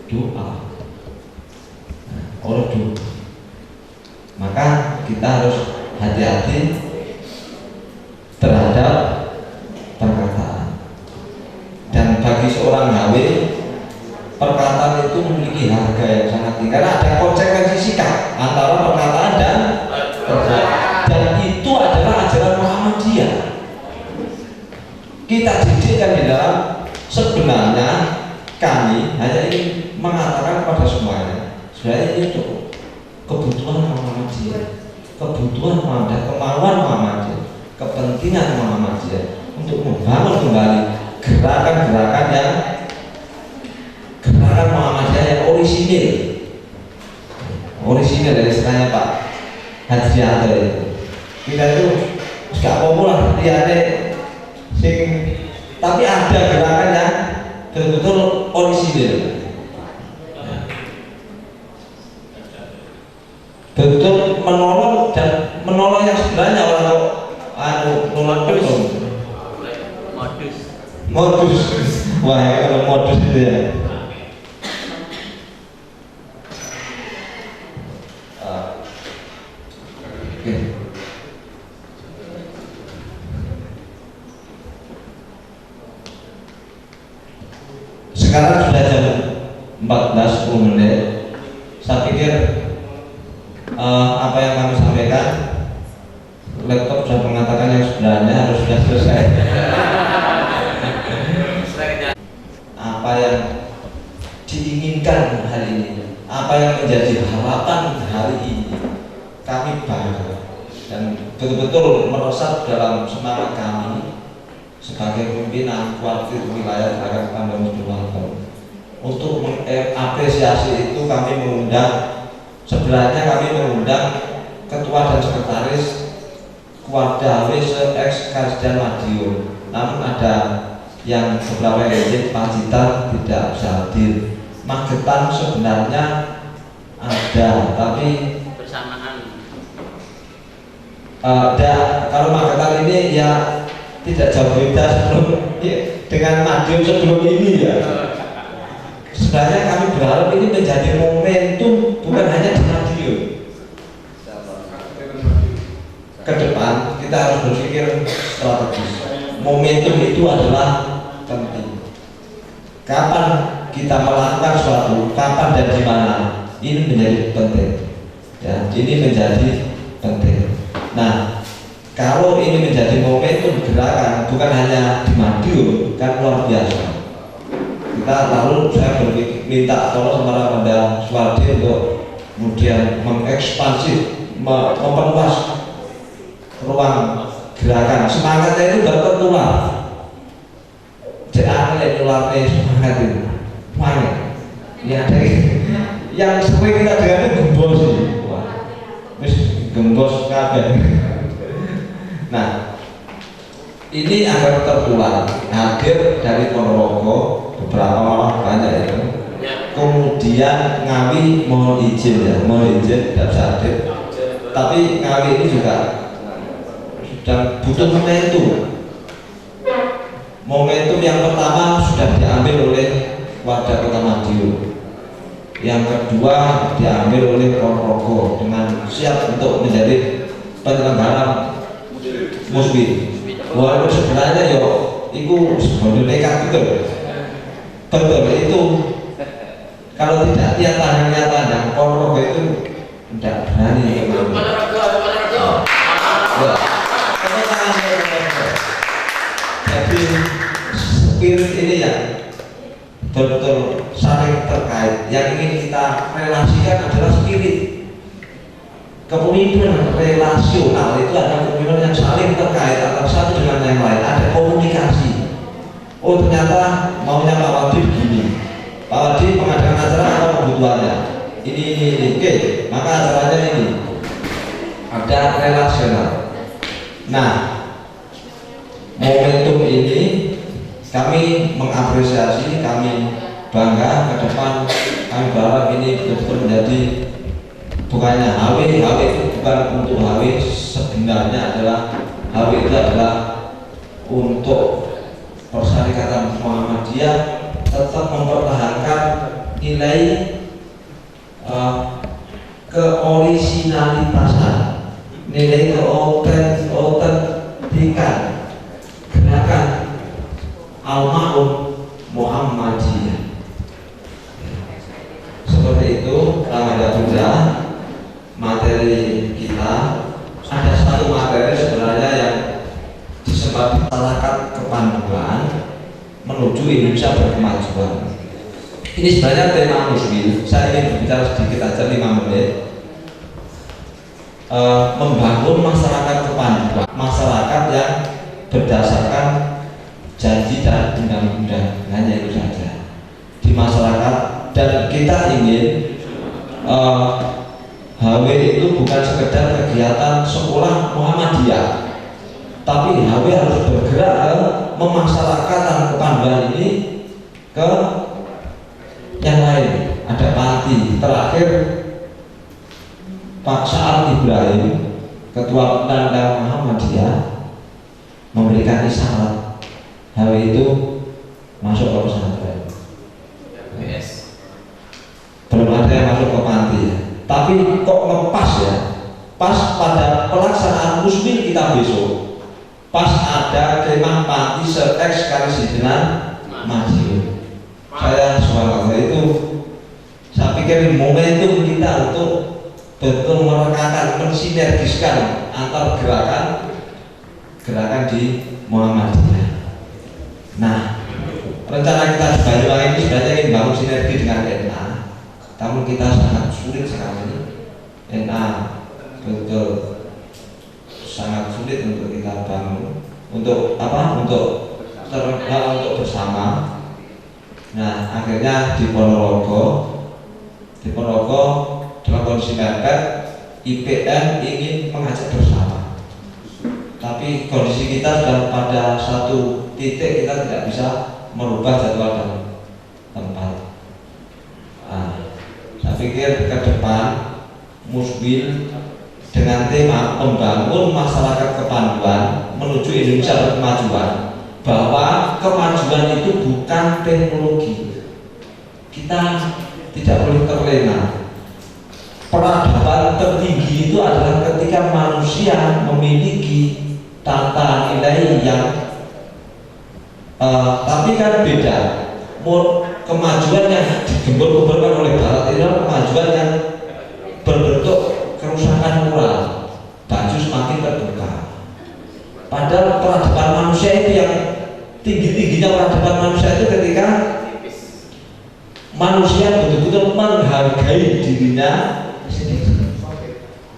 doa. Oleh doa. Maka kita harus hati-hati terhadap perkataan. Dan bagi seorang gawe, perkataan itu memiliki harga yang sangat tinggi karena ada konsekuensi sikap antara perkataan dan perbuatan. Dan itu adalah ajaran Muhammadiyah. Kita didikkan di dalam, sebenarnya kami hanya ingin mengatakan kepada semuanya, sebenarnya ini untuk kebutuhan Muhammadiyah, kebutuhan Muhammadiyah, kemauan Muhammadiyah, kepentingan Muhammadiyah untuk membangun kembali gerakan-gerakan yang gerakan Muhammadiyah yang orisinil dari istilahnya Pak Hadrianto itu. Kita itu gak populer, tapi ada gerakan yang betul-betul orisinil, betul menolong dan menolong yang sebenarnya orang Modus. wah ya, kalau modus itu ya. Oke. Sekarang sudah jam 14:10. Saya pikir apa yang kami sampaikan, laptop sudah mengatakan yang sebenarnya harus sudah selesai. Apa yang diinginkan hari ini, apa yang menjadi harapan hari ini, kami bangga dan betul-betul meresap dalam semangat kami sebagai pimpinan kuartir wilayah Gerakan Pandangan Keluarga. Untuk mengapresiasi itu kami mengundang, sebenarnya kami mengundang ketua dan sekretaris Kuarda se-ex Kasdan Madiun, namun ada yang beberapa izin Pacitan tidak bisa hadir. Magetan sebenarnya ada, tapi Bersamaan. ada. Kalau Magetan ini ya tidak jauh beda sebelum dengan Madiun sebelum ini ya. Sebenarnya kami berharap ini menjadi momentum bukan hanya di Madiun. Ke depan kita harus berpikir strategis. Momentum itu adalah penting. Kapan kita melakukan sesuatu, kapan dan di mana, ini menjadi penting. Ya, ini menjadi penting. Nah, kalau ini menjadi momentum gerakan bukan hanya di Madiun, kan luar biasa. Kita lalu saya minta tolong sama Ramadhan Suwardi untuk kemudian mengekspansi, memperluas ruang gerakan. Semangatnya itu baru tertular. Jangan nularnya semangat itu. Mana? Ya dari yang sering kita dengar itu gembos sih. Wah, terus gembos kabeh. Nah, ini agar tertular hadir dari Ponorogo beberapa malah banyak itu. Kemudian Ngawi mohon izin ya, mohon izin tidak bisa hadir. Tapi Ngawi ini juga dan butuh momentum yang pertama sudah diambil oleh warga Kota Madiun, yang kedua diambil oleh Ponorogo dengan siap untuk menjadi penyelenggara musbih. Walaupun sebenarnya yo itu sebenarnya nekat betul itu kalau tidak lihat tandang Ponorogo itu tidak berani. Jadi spirit ini yang betul-betul saling terkait. Yang ingin kita relasikan adalah spirit kepemimpinan relasional. Itu adalah kepemimpinan yang saling terkait antara satu dengan yang lain. Ada komunikasi. Oh ternyata maunya Pak Wadi begini, Pak Wadi mengadakan acara apa kebutuhannya ini. Oke, maka acaranya ini ada relasional. Nah, momentum ini kami mengapresiasi, kami bangga ke depan. Kami berharap ini betul-betul menjadi bukannya HW itu bukan untuk HW, sebenarnya adalah HW itu adalah untuk Persyarikatan Muhammadiyah tetap mempertahankan nilai keorisinalitasan, nilai keautentikan gerakan almarhum Muhammadiyah. Seperti itu Ramadhan juga materi kita. Ada satu materi sebenarnya yang disebut masyarakat kepanduan menuju Indonesia berkemajuan. Ini sebenarnya tema musbil. Saya ingin berbicara sedikit aja 5 menit. Membangun masyarakat kepanduan, masyarakat yang berdasarkan janji dan undang-undang, hanya itu saja di masyarakat. Dan kita ingin HW itu bukan sekedar kegiatan sekolah Muhammadiyah, tapi HW harus bergerak memasyarakatan kepanduan ini ke yang lain, ada panti. Terakhir Pak Sa'ad Ibrahim, Ketua Pemda Muhammadiyah, memberikan isyarat hal itu masuk ke pesantren. PS. Belum ada yang masuk ke panti ya. Tapi kok ngepas ya, pas pada pelaksanaan muslim kita besok, pas ada kemah panti se-ex Kalisidina Madiun. Saya subhanallah itu, saya pikir momentum kita untuk betul merekakan, mensinergiskan antar gerakan di Muhammadiyah. Nah, rencana kita di Banyuwangi ini sebenarnya ingin bangun sinergi dengan NA, namun kita sangat sulit sekali. NA betul sangat sulit untuk kita bangun. Untuk apa? Untuk bersama. Nah, akhirnya di Ponorogo dalam kondisi mepet, IPM ingin mengajak bersama. Tapi kondisi kita sudah pada satu titik, kita tidak bisa merubah jadwal dan tempat. Nah, saya pikir ke depan Musbil dengan tema membangun masyarakat kepanduan menuju Indonesia berkemajuan, bahwa kemajuan itu bukan teknologi. Kita tidak boleh terlena. Peradaban tertinggi itu adalah ketika manusia memiliki tata nilai yang tapi kan beda. Kemajuan yang digembur-gemburkan oleh Barat itu adalah kemajuan yang berbentuk kerusakan moral, baju semakin terbuka. Padahal peradaban manusia itu yang tinggi-tingginya peradaban manusia itu ketika manusia betul-betul menghargai dirinya sendiri.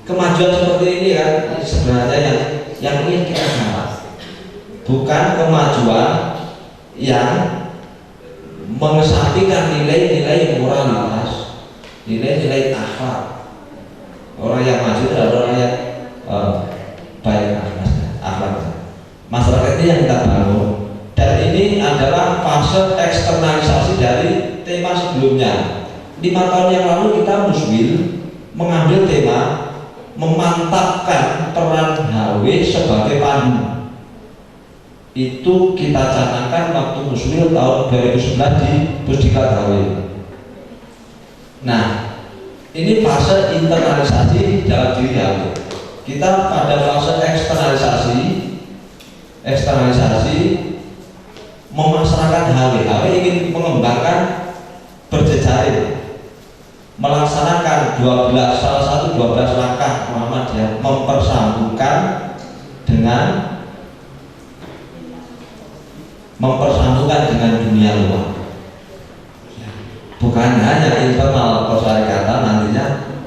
Kemajuan seperti ini kan sebenarnya yang ingin kita capai, bukan kemajuan yang mengesampingkan nilai-nilai moralitas, nilai-nilai akhlak. Orang yang maju itu adalah orang yang baik akhlaknya. Masyarakat ini yang kita bangun, dan ini adalah fase eksternalisasi dari tema sebelumnya. 5 tahun yang lalu kita Musbil mengambil tema memantapkan peran HW sebagai pandu. Itu kita canangkan waktu Musbil tahun 2011 di Pusdiklat HW. Nah, ini fase internalisasi dalam diri HW. Kita pada fase eksternalisasi memasrakkan HW. HW ingin mengembangkan berjejaring, melaksanakan 12 langkah Muhammadiyah, mempersambungkan dengan dunia luar. Bukan hanya internal persyarikatan, nantinya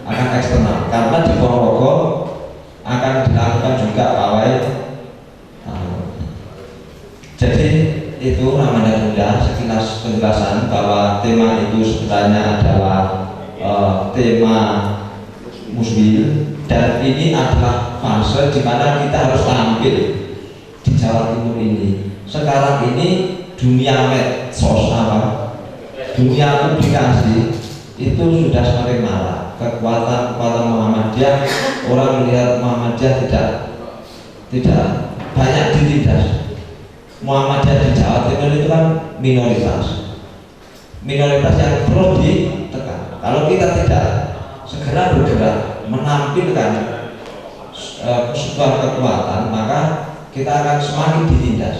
akan eksternal, karena di Ponorogo akan dilakukan juga pawai. Jadi itu namanya mudah sekilas penjelasan bahwa tema itu sebenarnya adalah tema Musbil, dan ini adalah fase di mana kita harus tampil di Jawa Timur ini. Sekarang ini dunia medsos dunia publikasi itu sudah semakin marah. Kekuatan Muhammadiyah, orang melihat Muhammadiyah tidak banyak ditindas. Muhammadiyah di Jawa Timur itu kan minoritas yang perlu ditekan. Kalau kita tidak segera bergerak menampilkan sebuah kekuatan, maka kita akan semakin ditindas.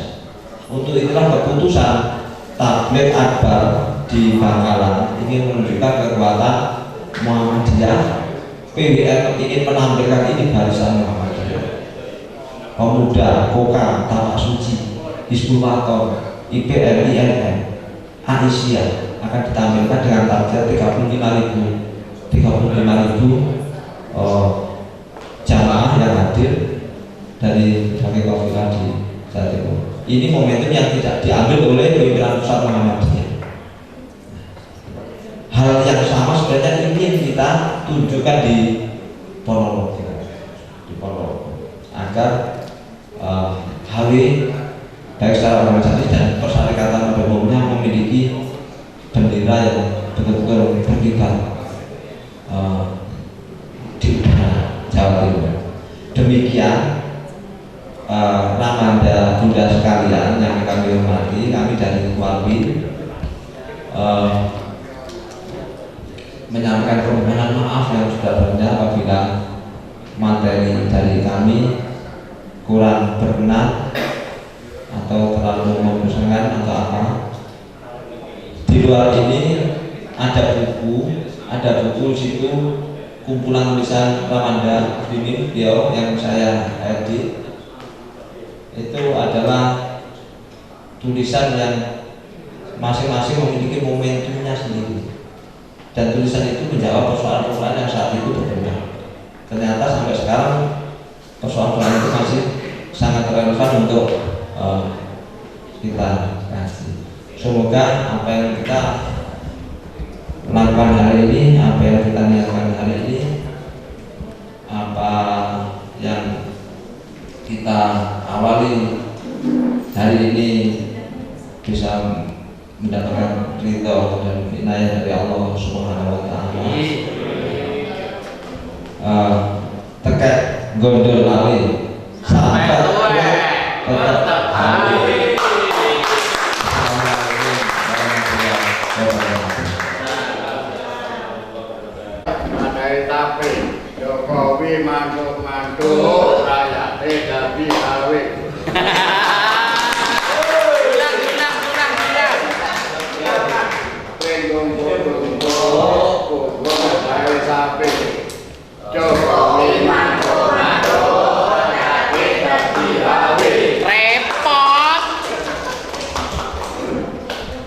Untuk itulah keputusan Tabligh Akbar di Bangkalan ingin menunjukkan kekuatan Muhammadiyah. PWN ingin menampilkan ini barisan Muhammadiyah. Pemuda, Kokam, Tapak Suci, Hizbul Waton, IPM, INM, Aisyah akan ditampilkan dengan target 35.000 jamaah yang hadir dari berbagai kafilah di Jawa Timur. Ini momentum yang tidak diambil oleh pimpinan pusat Muhammadiyah. Hal yang sama sebenarnya ingin kita tunjukkan di Ponorogo, agar HW baik secara organisasi dan persyarikatan pada umumnya memiliki Bunda sekalian yang kami hormati, kami dari Walbi menyampaikan permohonan maaf yang sudah banyak apabila materi dari kami kurang berkenan atau terlalu membosankan atau apa. Di luar ini ada buku situ kumpulan tulisan Ramanda Muslimin beliau yang saya edit. Itu adalah tulisan yang masing-masing memiliki momentumnya sendiri, dan tulisan itu menjawab persoalan-persoalan yang saat itu berkembang. Ternyata sampai sekarang persoalan-persoalan itu masih sangat relevan untuk kita kasih. Semoga apa yang kita lakukan hari ini, apa yang kita niatkan hari ini, apa yang kita awali hari ini bisa mendapatkan ridho dan inayah dari Allah Subhanahu wa Ta'ala. Terkait gondol lali sampai tetap hari. Tapi Jokowi mantuk-mantuk rakyat tidak diawe. Jokowi mantuk-mantuk rakyat tidak diawe. Repot.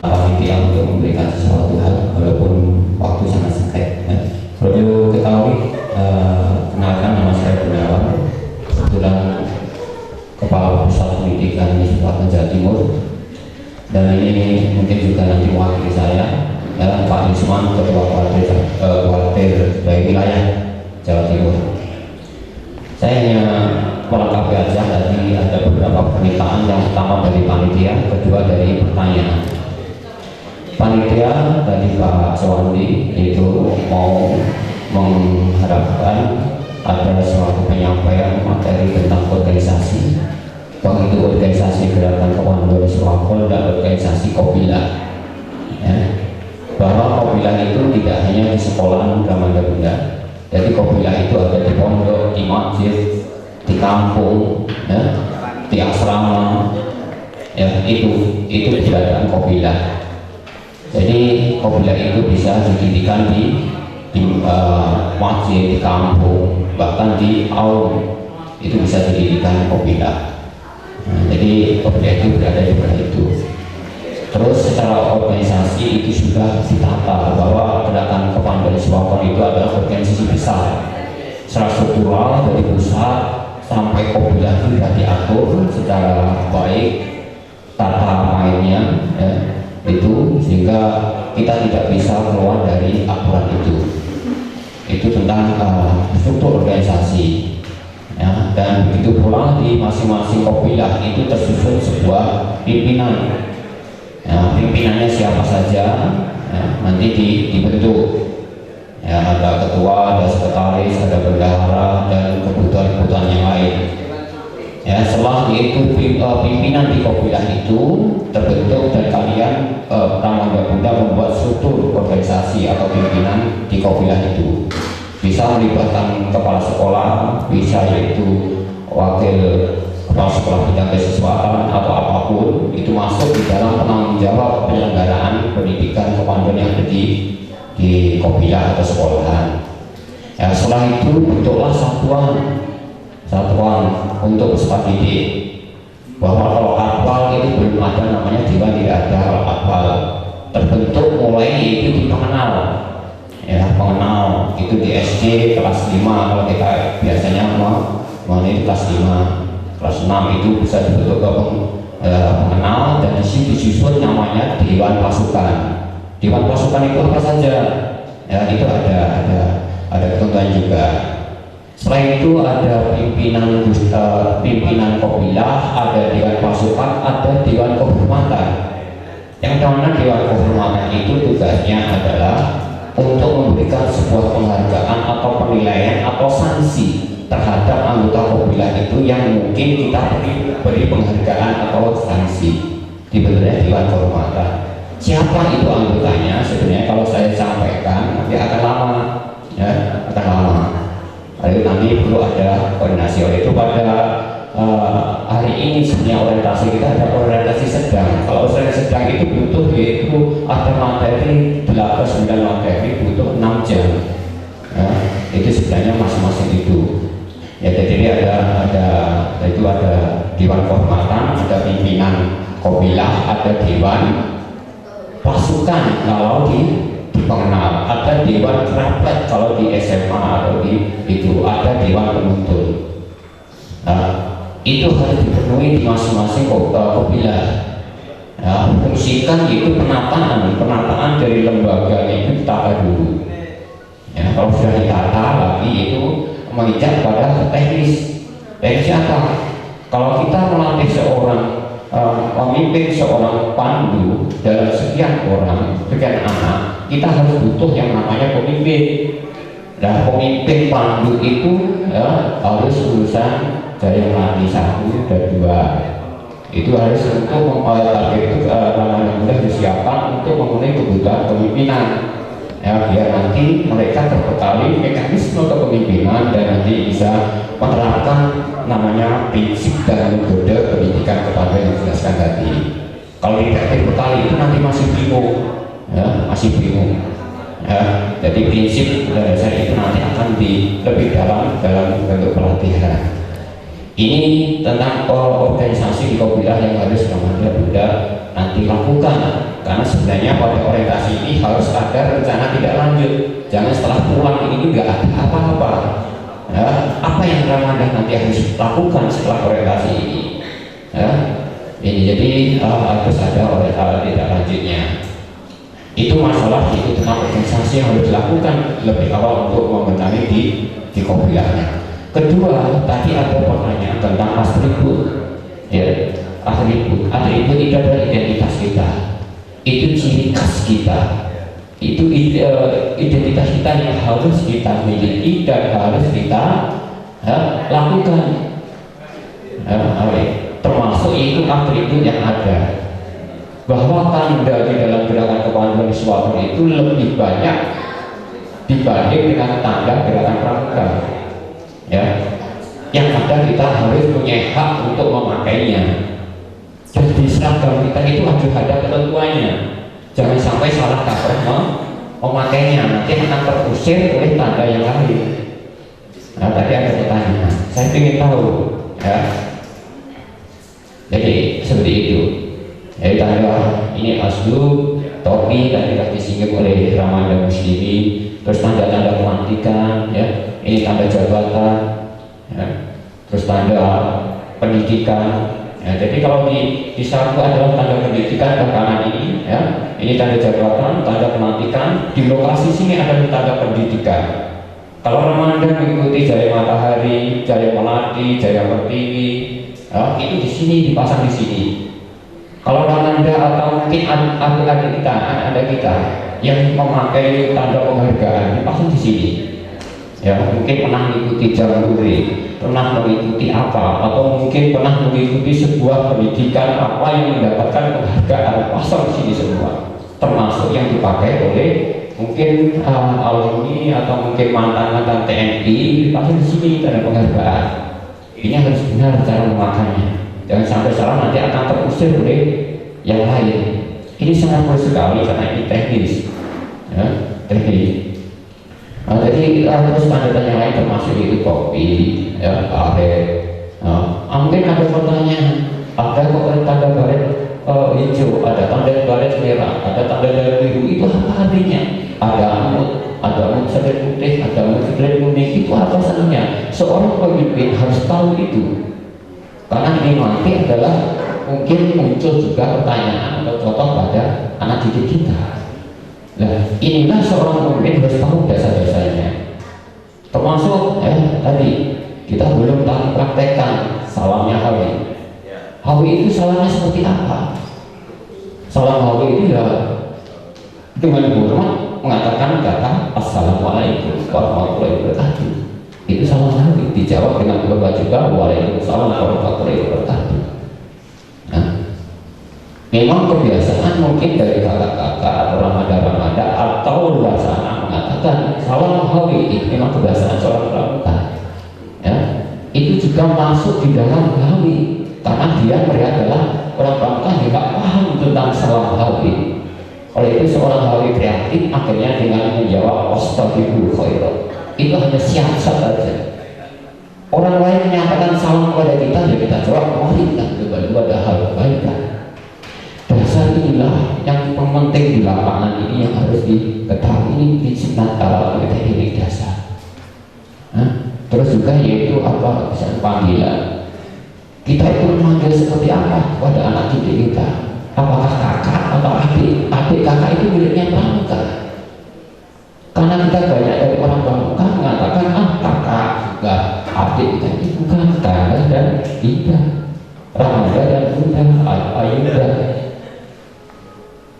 Panitia untuk memberikan sesuatu hal walaupun waktu sangat singkat. Perlu ketahui, kenalkan nama saya Gunawan, kebetulan Kepala Pusat Pendidikan di Jawa Timur, dan ini mungkin juga nanti mewakili saya, ya, Pak Risman, Ketua Kuartir dari wilayah Jawa Timur. Saya hanya melengkapi aja, tadi ada beberapa pernyataan, yang pertama dari panitia, kedua dari pertanyaan. Panitia tadi Pak Sewandi itu mau mengharapkan ada suatu penyampaian materi tentang organisasi, baik itu organisasi Gerakan Komando Swakol dan organisasi Kopila, ya. Bahwa Kopila itu tidak hanya di sekolah Ramanda Bunda, jadi Kopila itu ada di pondok, di masjid, di kampung, ya, di asrama, ya, itu keberadaan Kopila. Jadi Kopila itu bisa didirikan di masjid, di kampung, bahkan di aum itu bisa didirikan Kopila. Jadi Kopila itu berada di bawah itu. Terus secara organisasi itu sudah ditata bahwa Gerakan Komando Swakol itu adalah organisasi besar, secara struktural dari pusat sampai Kopila itu sudah diatur secara baik, tata mainnya, ya, itu sehingga kita tidak bisa keluar dari aturan itu tentang struktur organisasi, ya. Dan begitu pula di masing-masing Kopila itu tersusun sebuah pimpinan, ya, pimpinannya siapa saja, ya, nanti dibentuk, ya, ada ketua, ada sekretaris, ada bendahara, dan kebutuhan-kebutuhan yang lain. Ya, setelah itu pimpinan di Kopila itu terbentuk, dan kalian Ramanda Bunda membuat struktur organisasi atau pimpinan di Kopila itu. Bisa melibatkan kepala sekolah, bisa yaitu wakil kepala sekolah bidang kesiswaan atau apapun, itu masuk di dalam penanggung jawab penyelenggaraan pendidikan komando yang ada di Kopila atau sekolahan. Ya, setelah itu bentuklah satuan untuk peserta didik, bahwa kalau atwal itu belum ada, namanya dewan tidak ada. Kalau atwal terbentuk mulai itu di pengenal, ya, pengenal itu di SD kelas 5, kalau kita biasanya mengenai kelas 5, kelas 6 itu bisa dibentuk ke pengenal, dan di situ disusun namanya dewan pasukan. Dewan pasukan itu apa saja? Ya, itu ada ketentuan juga. Selain itu ada pimpinan Kopila, ada dewan pasukan, ada dewan kehormatan. Yang mana dewan kehormatan itu tugasnya adalah untuk memberikan sebuah penghargaan atau penilaian atau sanksi terhadap anggota Qabilah itu yang mungkin kita beri penghargaan atau sanksi, dibentuknya Dewan Kehormatan. Siapa itu anggotanya? Sebenarnya kalau saya sampaikan nanti akan lama, ya, akan lama. Lalu nanti perlu ada koordinasi. Oleh itu pada hari ini sebenarnya orientasi kita ada orientasi sedang. Kalau orientasi sedang itu butuh, yaitu ada materi 8-9 materi, butuh 6 jam. Ya, itu sebenarnya masing-masing itu. Ya, jadi ada Dewan Kehormatan, ada pimpinan Qabilah, ada Dewan Pasukan kalau di pengenal, ada Dewan Kerabat kalau di SMA atau di itu, ada Dewan Penuntut. Nah, itu harus dipenuhi di masing-masing Qabilah. Nah, fungsikan itu penataan dari lembaga itu ditata dulu. Ya, kalau sudah ditata lagi itu menginjak pada teknis. Teknisnya apa? Kalau kita melatih seorang pemimpin, seorang pandu dalam sekian orang, sekian anak, kita harus butuh yang namanya pemimpin. Dan pemimpin pandu itu ya, harus lulusan Jaya Melati 1 dan 2. Itu harus untuk target itu mudah disiapkan untuk memenuhi kebutuhan kepemimpinan. Ya, biar nanti mereka terbekali mekanisme kepemimpinan dan nanti bisa menerapkan namanya prinsip dan metode pendidikan kepada yang dijelaskan tadi. Kalau tidak terbekali itu nanti masih bingung, ya, masih bingung. Ya, jadi prinsip dan dasar itu nanti akan lebih dalam bentuk pelatihan. Ini tentang organisasi di Qabilah yang harus Ramadan Buddha nanti lakukan. Karena sebenarnya pada orientasi ini harus ada rencana tidak lanjut. Jangan setelah pulang ini nggak ada apa-apa. Ya, apa yang Ramadan nanti harus lakukan setelah orientasi ini? Ya, ini jadi harus ada orientasi tidak lanjutnya. Itu masalah itu tentang organisasi yang harus dilakukan lebih awal untuk membenahi di Qabilahnya. Kedua, tadi ada pertanyaan tentang atribut. Ya, atribut itu adalah identitas kita. Itu ciri khas kita, itu identitas kita yang harus kita miliki dan harus kita lakukan. Termasuk itu atribut yang ada, bahwa tanda di dalam gerakan kepanduan suatu itu lebih banyak dibanding dengan tanda gerakan pramuka. Ya, yang ada kita harus punya hak untuk memakainya. Jadi seragam kita itu harus ada ketentuannya. Jangan sampai salah kaprah memakainya, nanti akan terusir oleh tanda yang lain. Nah, tadi ada pertanyaan, saya ingin tahu, ya. Jadi seperti itu. Jadi tanda ini asdu, topi tadi sudah disinggung oleh Ramadan Muslimi, terus tanda-tanda pelantikan, ya. Ini tanda jabatan, ya. Terus tanda pendidikan. Ya, jadi kalau di satu adalah tanda pendidikan belakangan ini, ya, ini tanda jabatan, tanda pelantikan. Di lokasi sini ada tanda pendidikan. Kalau Ramadan mengikuti Jaya Matahari, Jaya Melati, Jaya Pertiwi, ya, itu di sini dipasang di sini. Kalau Ramadan atau mungkin adik-adik kita, anak-anak kita yang memakai tanda penghargaan dipasang di sini. Ya, mungkin pernah mengikuti Jambore, pernah mengikuti apa, atau mungkin pernah mengikuti sebuah pendidikan apa yang mendapatkan penghargaan, pasang di sini semua, termasuk yang dipakai oleh mungkin alumni atau mungkin mantan TNI, dipasang di sini tanda penghargaan. Ini harus benar cara memakainya, jangan sampai salah nanti akan terusir oleh yang lain. Ini sangat bagus sekali karena ini teknis, ya, teknis. Nah, jadi terus tanda-tanda yang lain termasuk itu kopi, ya, baret. Mungkin ada pertanyaan, ada kok tanda baret hijau, ada tanda baret merah, ada tanda biru, itu apa artinya? Ada amut sedet putih, ada amut sedet kuning, itu apa sebenarnya? Seorang pemimpin harus tahu itu, karena ini nanti adalah mungkin muncul juga pertanyaan atau contoh pada anak didik kita. Nah, inilah seorang pemimpin harus tahu dasar-dasarnya. Termasuk tadi kita belum praktekkan salamnya Hawi. Hawi itu salamnya seperti apa? Salam Hawi itu ya dengan hormat mengatakan kata Assalamualaikum warahmatullahi wabarakatuh. Itu salam hawi dijawab dengan berubah juga waalaikumsalam warahmatullahi wabarakatuh. Nah, memang kebiasaan mungkin dari kakak-kakak atau remaja-remaja atau luar sana mengatakan salam hawi itu memang kebiasaan seorang pramuka. Ya, itu juga masuk di dalam hawi karena dia mereka adalah orang pramuka yang tidak paham tentang salam hawi. Oleh itu seorang hawi kreatif akhirnya dengan menjawab astagfirullah khairan itu hanya siasat saja. Orang lain menyatakan salam kepada kita, ya kita jawab mari kita berdua ada hal kebaikan. Dasar inilah yang penting di lapangan ini yang harus diketahui. Ini prinsip Natal ini dasar. Terus juga yaitu apa misalnya panggilan. Kita itu memanggil seperti apa kepada anak didik kita? Apakah kakak atau adik? Adik kakak itu miliknya pramuka. Karena kita banyak dari orang pramuka mengatakan kakak juga adik kita itu bukan kakak dan tidak rangga dan bunda ayuda.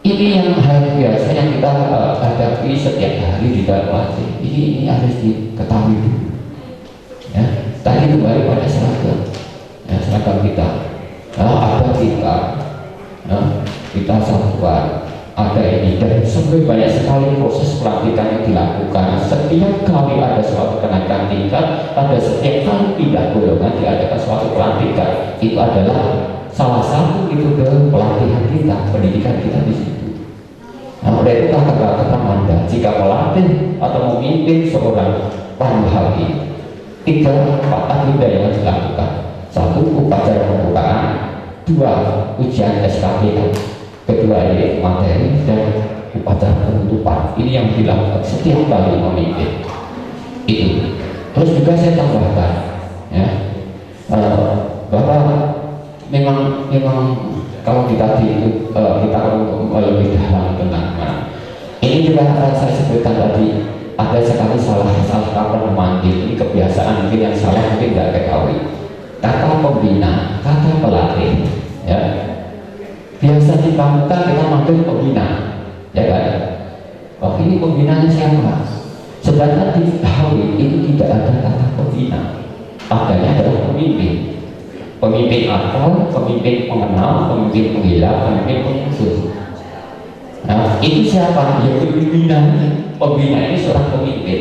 Ini yang hal biasa yang kita hadapi setiap hari di dalam hati. Ini harus diketahui dulu. Ya, tadi kembali pada seragam, ya, seragam kita. Ada kita, kita satuan. Ada ini dan sampai banyak sekali proses pelantikan yang dilakukan. Setiap kali ada suatu kenaikan tingkat, ada setiap kali pindah golongan diadakan suatu pelantikan. Itu adalah salah satu metode pelatihan kita, pendidikan kita di situ. Nah, oleh itu kata-kata Anda, jika melatih atau memimpin seorang pramugari, 3-4 agenda yang dilakukan. 1. Upacara pembukaan. 2. Ujian SKPK. Kedua ini materi dan upacara penutupan. Ini yang dilakukan setiap kali memimpin. Itu. Terus juga saya tambahkan, ya, bahwa memang kalau kita kita lebih dalam tentang ini juga saya sebutkan tadi ada sekali salah kaprah memanggil. Ini kebiasaan mungkin yang salah mungkin tidak ketahui. Kata pembina, kata pelatih, ya. Biasa di pramuka kita manggil pembina, ya kan? Oh ini pembinanya siapa? Sedangkan di hawi itu tidak ada kata pembina, adanya adalah pemimpin. Pemimpin akal, pemimpin pengenal, pemimpin penggila, pemimpin pengurus. Nah itu siapa? Ya pembina. Pembina ini seorang pemimpin.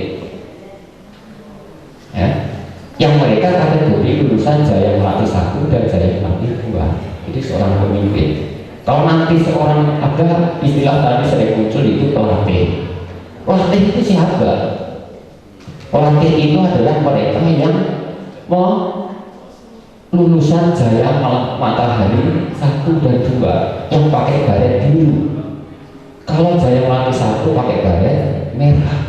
Ya. Yang mereka kategori lulusan Jaya Melati 1 dan Jaya Melati 2 itu seorang pemimpin. Kalau nanti seorang ada istilah tadi sering muncul itu pelatih. Pelatih itu siapa? Pelatih itu adalah mereka yang mau lulusan Jaya Matahari 1 dan 2 yang pakai baret biru. Kalau Jaya Melati 1 pakai baret merah,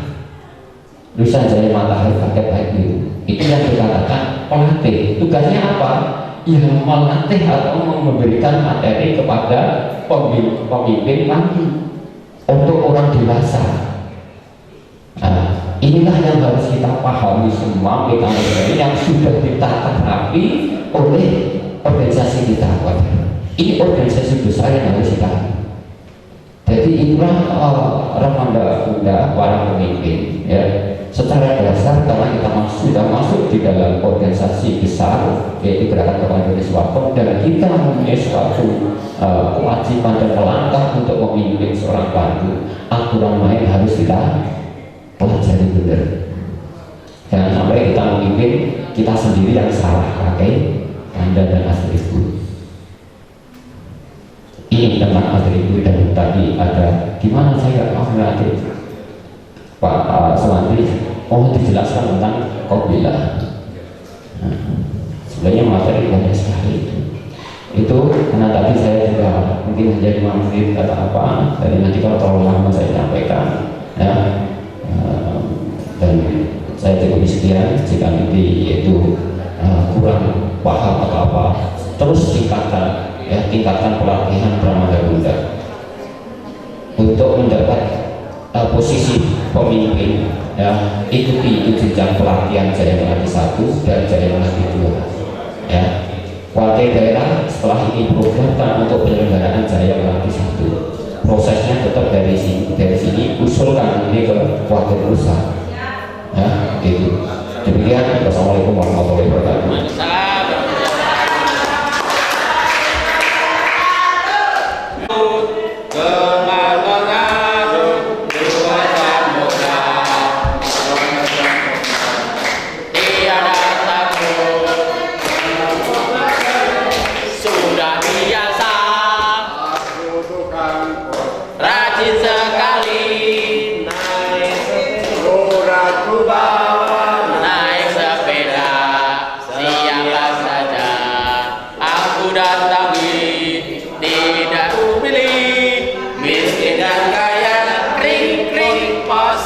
lulusan Jaya Matahari pakai baret biru. Itu yang dikatakan pelatih. Tugasnya apa? Yang melatih atau memberikan materi kepada pemimpin nanti untuk orang dewasa. Nah, inilah yang harus kita pahami semua mekanisme yang sudah ditata rapi oleh organisasi kita. Ini organisasi besar yang harus kita. Jadi itulah remaja muda para pemimpin. Ya. Secara dasar karena kita sudah masuk di dalam organisasi besar yaitu Gerakan Tokoh Indonesia dan kita mempunyai suatu kewajiban dan melangkah untuk memimpin seorang bantu, aturan main harus kita pelajari benar. Jangan sampai kita memimpin kita sendiri yang salah pakai tanda dan atribut. Ini tentang atribut dan tadi ada gimana saya mau atribut. Pak Suwandi mau dijelaskan tentang qabilah. Sebenarnya materi banyak sekali itu karena tadi saya juga mungkin hanya 5 menit atau apa, jadi nanti kalau terlalu lama saya sampaikan, ya, dan saya cukup sekian. Jika nanti yaitu kurang paham atau apa, terus tingkatkan, ya, tingkatkan pelatihan Pramada Bunda untuk mendapat posisi pemimpin, ya, ikuti jenjang pelatihan Jaya Melati 1 dan Jaya Melati 2, ya. Wakil daerah setelah ini programkan untuk penyelenggaraan Jaya Melati 1. Prosesnya tetap dari sini usulkan ini ke wakil pusat, ya, gitu. Demikian, wassalamualaikum warahmatullahi wabarakatuh. Waalaikumsalam. Sudah biasa, Aku tukang rajin sekali, surat ku bawa naik sepeda, siapa saja aku datangi, tidak pilih, miskin dan kaya, kring kring pos.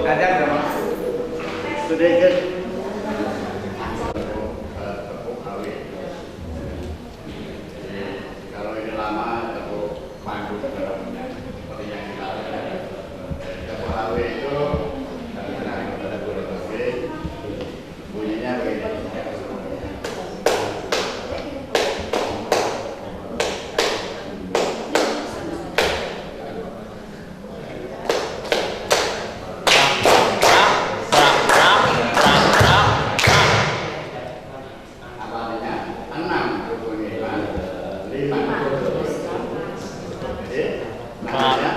ada berapa? Sedikit tepuk kawin. Kalau ini lama tepuk pandu seperti yang kita lihat. Tepuk kawin itu pada bulan kawin bunyinya begini. Apa artinya? 6 rukun iman, 5 rukun Islam. Jadi namanya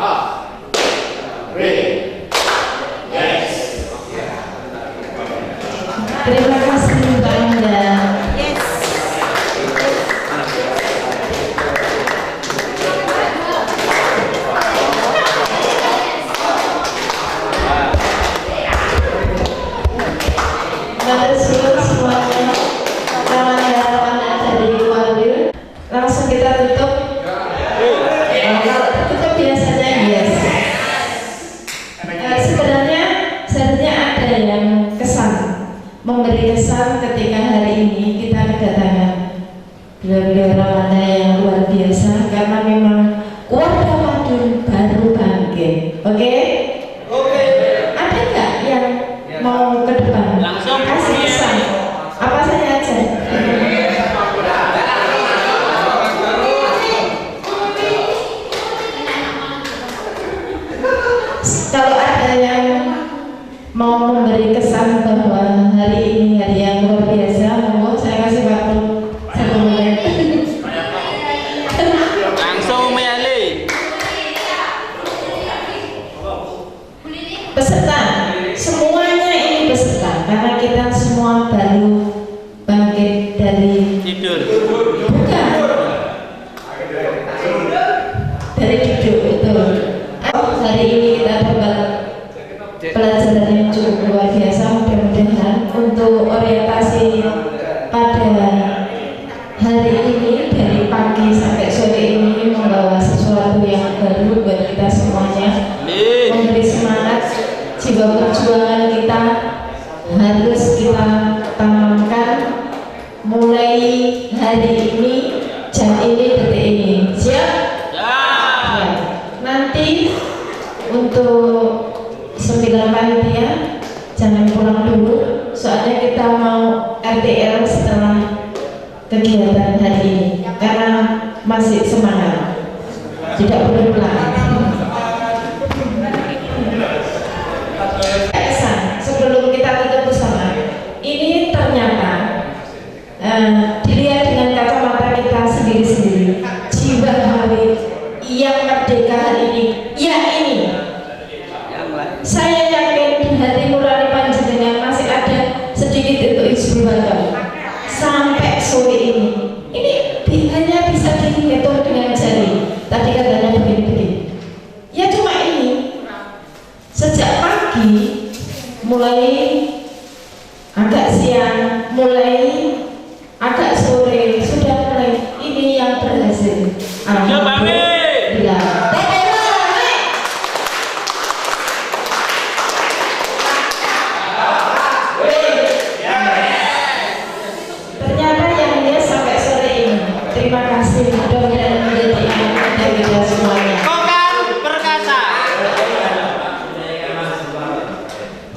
A, B, yes. Terima kasih Mbak Anda. Terima kasih semuanya. Kawan-kawan dari Walil. Langsung kita tutup. Kalau tutup biasanya yes. Sebenarnya ada yang kesan, memberi kesan ketika hari ini kita kedatangan beliau-beliau Ramanda yang luar biasa karena memang Warga Madiun baru bangkit. Oke? Ada nggak yang mau ke depan? Langsung. Kasih kesan. Apa saja aja? Kalau ada yang mau memberi kesan bahwa hari ini hari yang luar biasa, monggo saya kasih waktu 1 menit. Langsung Meli. Peserta, semuanya ini peserta karena kita semua baru bangkit dari Tidur. bukan dari duduk, betul. Hari ini kita dapat pelajaran yang cukup luar biasa, mudah-mudahan untuk orientasi pada hari ini dari pagi sampai sore ini membawa sesuatu yang baru buat kita semuanya, memberi semangat. Jiwa perjuangan kita harus kita tanamkan mulai hari ini, jam ini, detik ini. Siap? Ya. Nanti untuk 9 panitia jangan pulang dulu, soalnya kita mau RTL setelah kegiatan hari ini karena masih semangat, tidak boleh pulang. Kesan sebelum kita tutup bersama, ini ternyata dilihat dengan kacamata kita sendiri-sendiri, jiwa HW yang merdeka hari ini, ya ini. Saya yakin di hati nurani panjenengan masih ada sedikit untuk isi keluarga. Sampai sore ini hanya bisa dihitung dengan jari. Tadi katanya begini-begini. Ya cuma ini. Sejak pagi, mulai agak siang, mulai agak sore, sudah mulai ini yang berhasil. Alhamdulillah. Ternyata yang dia sampai sore ini. Terima kasih, mudah-mudahan menjadi amanat dari kita semuanya. Kokang perkasa.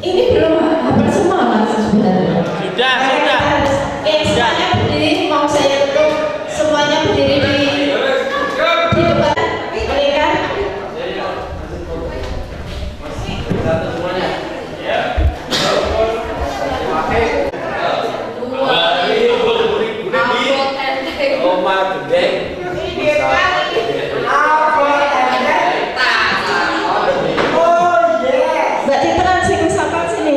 Ini belum Satu semuanya. Ya. Oma gede. Mbak Citra sing sapa sini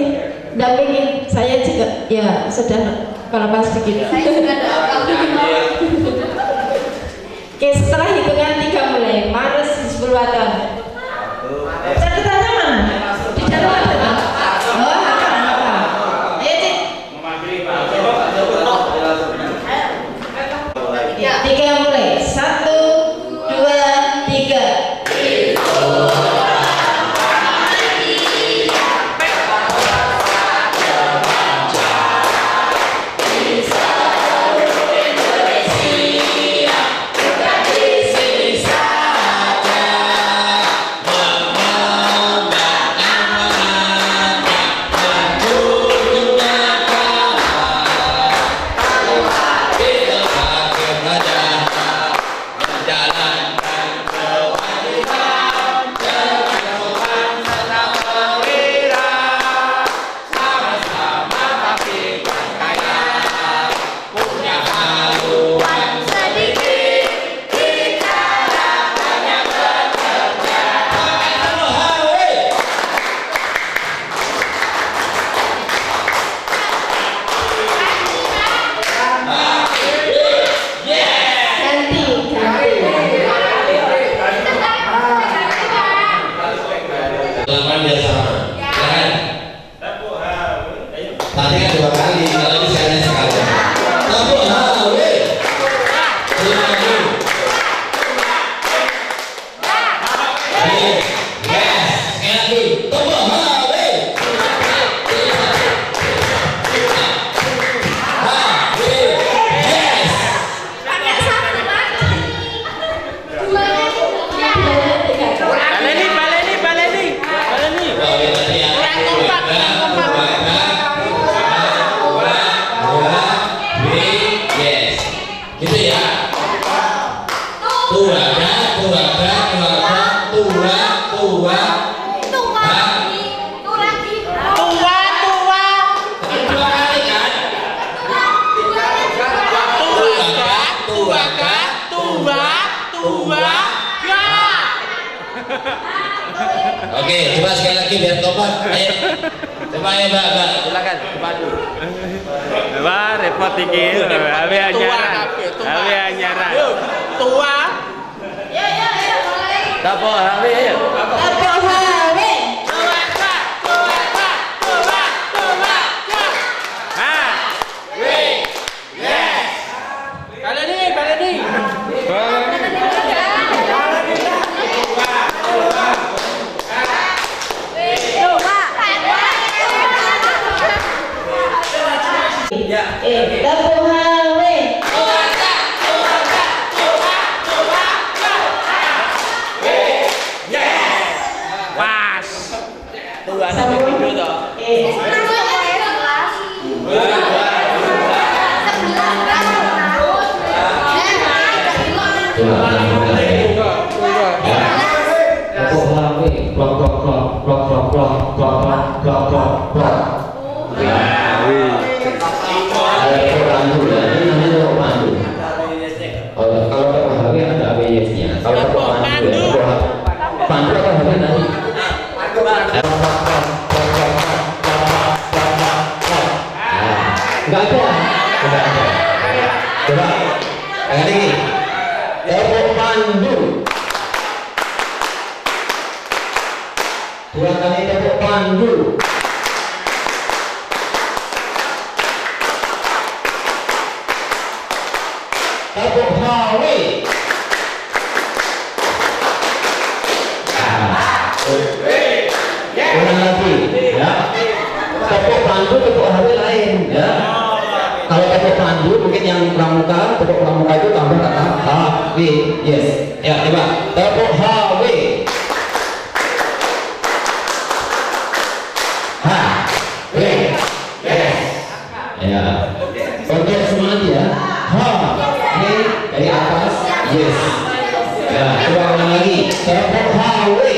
dampingin saya juga ya sudah kelapas sedikit. Saya juga Oke, setelah hitungan 3 mulai Mares Hizbul-Watan. Catatannya mana? Di dalam ada. Oh, apa? Ayo Cik. Ya, 3 mulai. 1, 2, 3. Lakukan dia sama, ya kan? Tadi kan 2 kali, kalau ini sekali sekali. Tepuk hawe. Terima kasih. Yes, sekali lagi. Tepuk hawe. Hawe. Yes. Pakai satu lagi. 2 Baleni. Kurang kompak. Yes. Gitu ya. Tua. Kedua kali kan? Oke, coba sekali lagi biar kompak. Ayo. Coba ya, Mbak. Silakan dipandu. Wah, repot iki. Awe anyaran. Tua. Tapo hawe ayo. Baleni. Pas. Tua sampai video toh. Enggak ada. Coba. Yang ini. Tepuk pandu. 2 kali tepuk pandu. Tepuk hawe. Ulang lagi, ya. Tepuk pandu, tepuk hawe lain, ya. Kalau tepuk pandu mungkin yang pramuka, tepuk pramuka itu tambah kata hawe, yes. Ya, coba tepuk hawe. Hawe, yes. Ya. Untuk semuanya ya. Hawe dari atas, yes. Ya, coba ulang lagi. Tepuk hawe.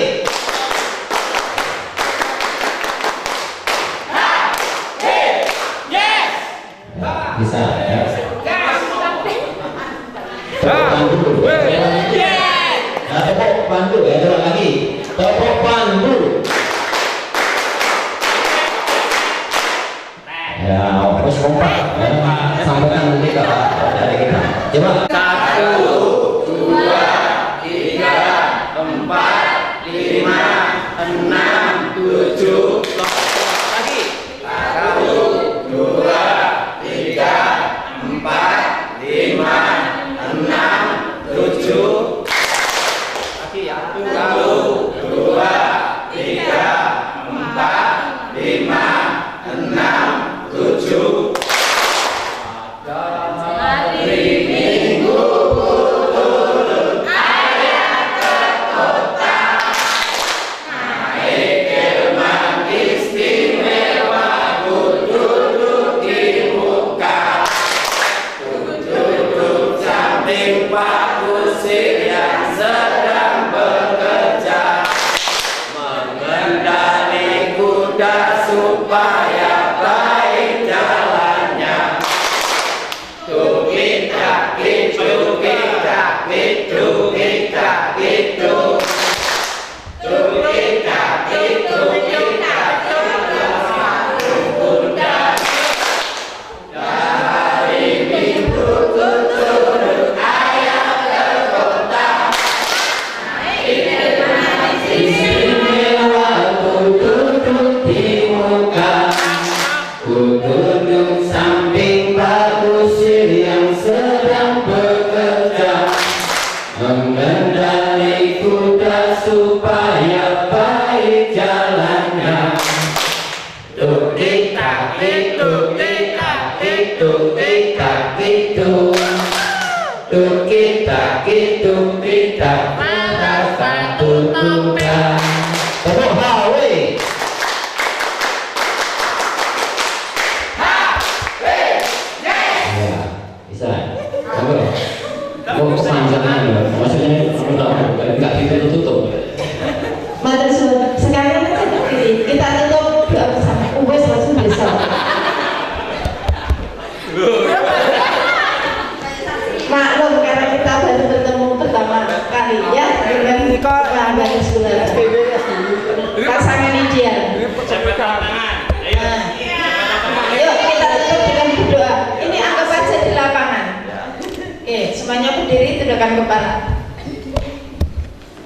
sampai kepala.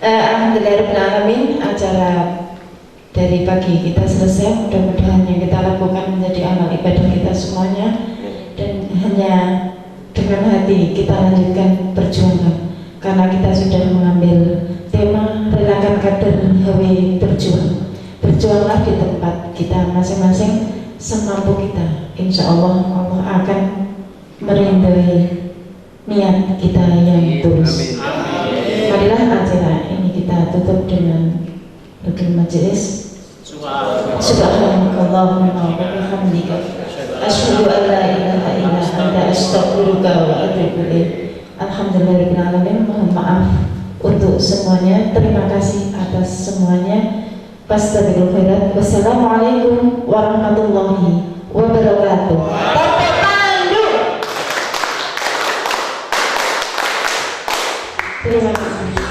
Alhamdulillahirrahmanirrahim, acara dari pagi kita selesai. Mudah-mudahan yang kita lakukan menjadi amal ibadah kita semuanya, dan hanya dengan hati kita lanjutkan perjuangan, karena kita sudah mengambil tema relakan kader hawe berjuang. Berjuanglah di tempat kita masing-masing semampu kita. Insya Allah Allah akan merindai niat kita yang tulus. Marilah acara ini kita tutup dengan rukun majelis. Subhanakallahumma wa bihamdika asyhadu an la ilaha illa anta astaghfiruka wa atubu ilaik. Alhamdulillahirabbil alamin. Mohon maaf untuk semuanya. Terima kasih atas semuanya. Fastaghfirul khairat. Wassalamualaikum warahmatullahi wabarakatuh. Tepuk tangan. Terima kasih.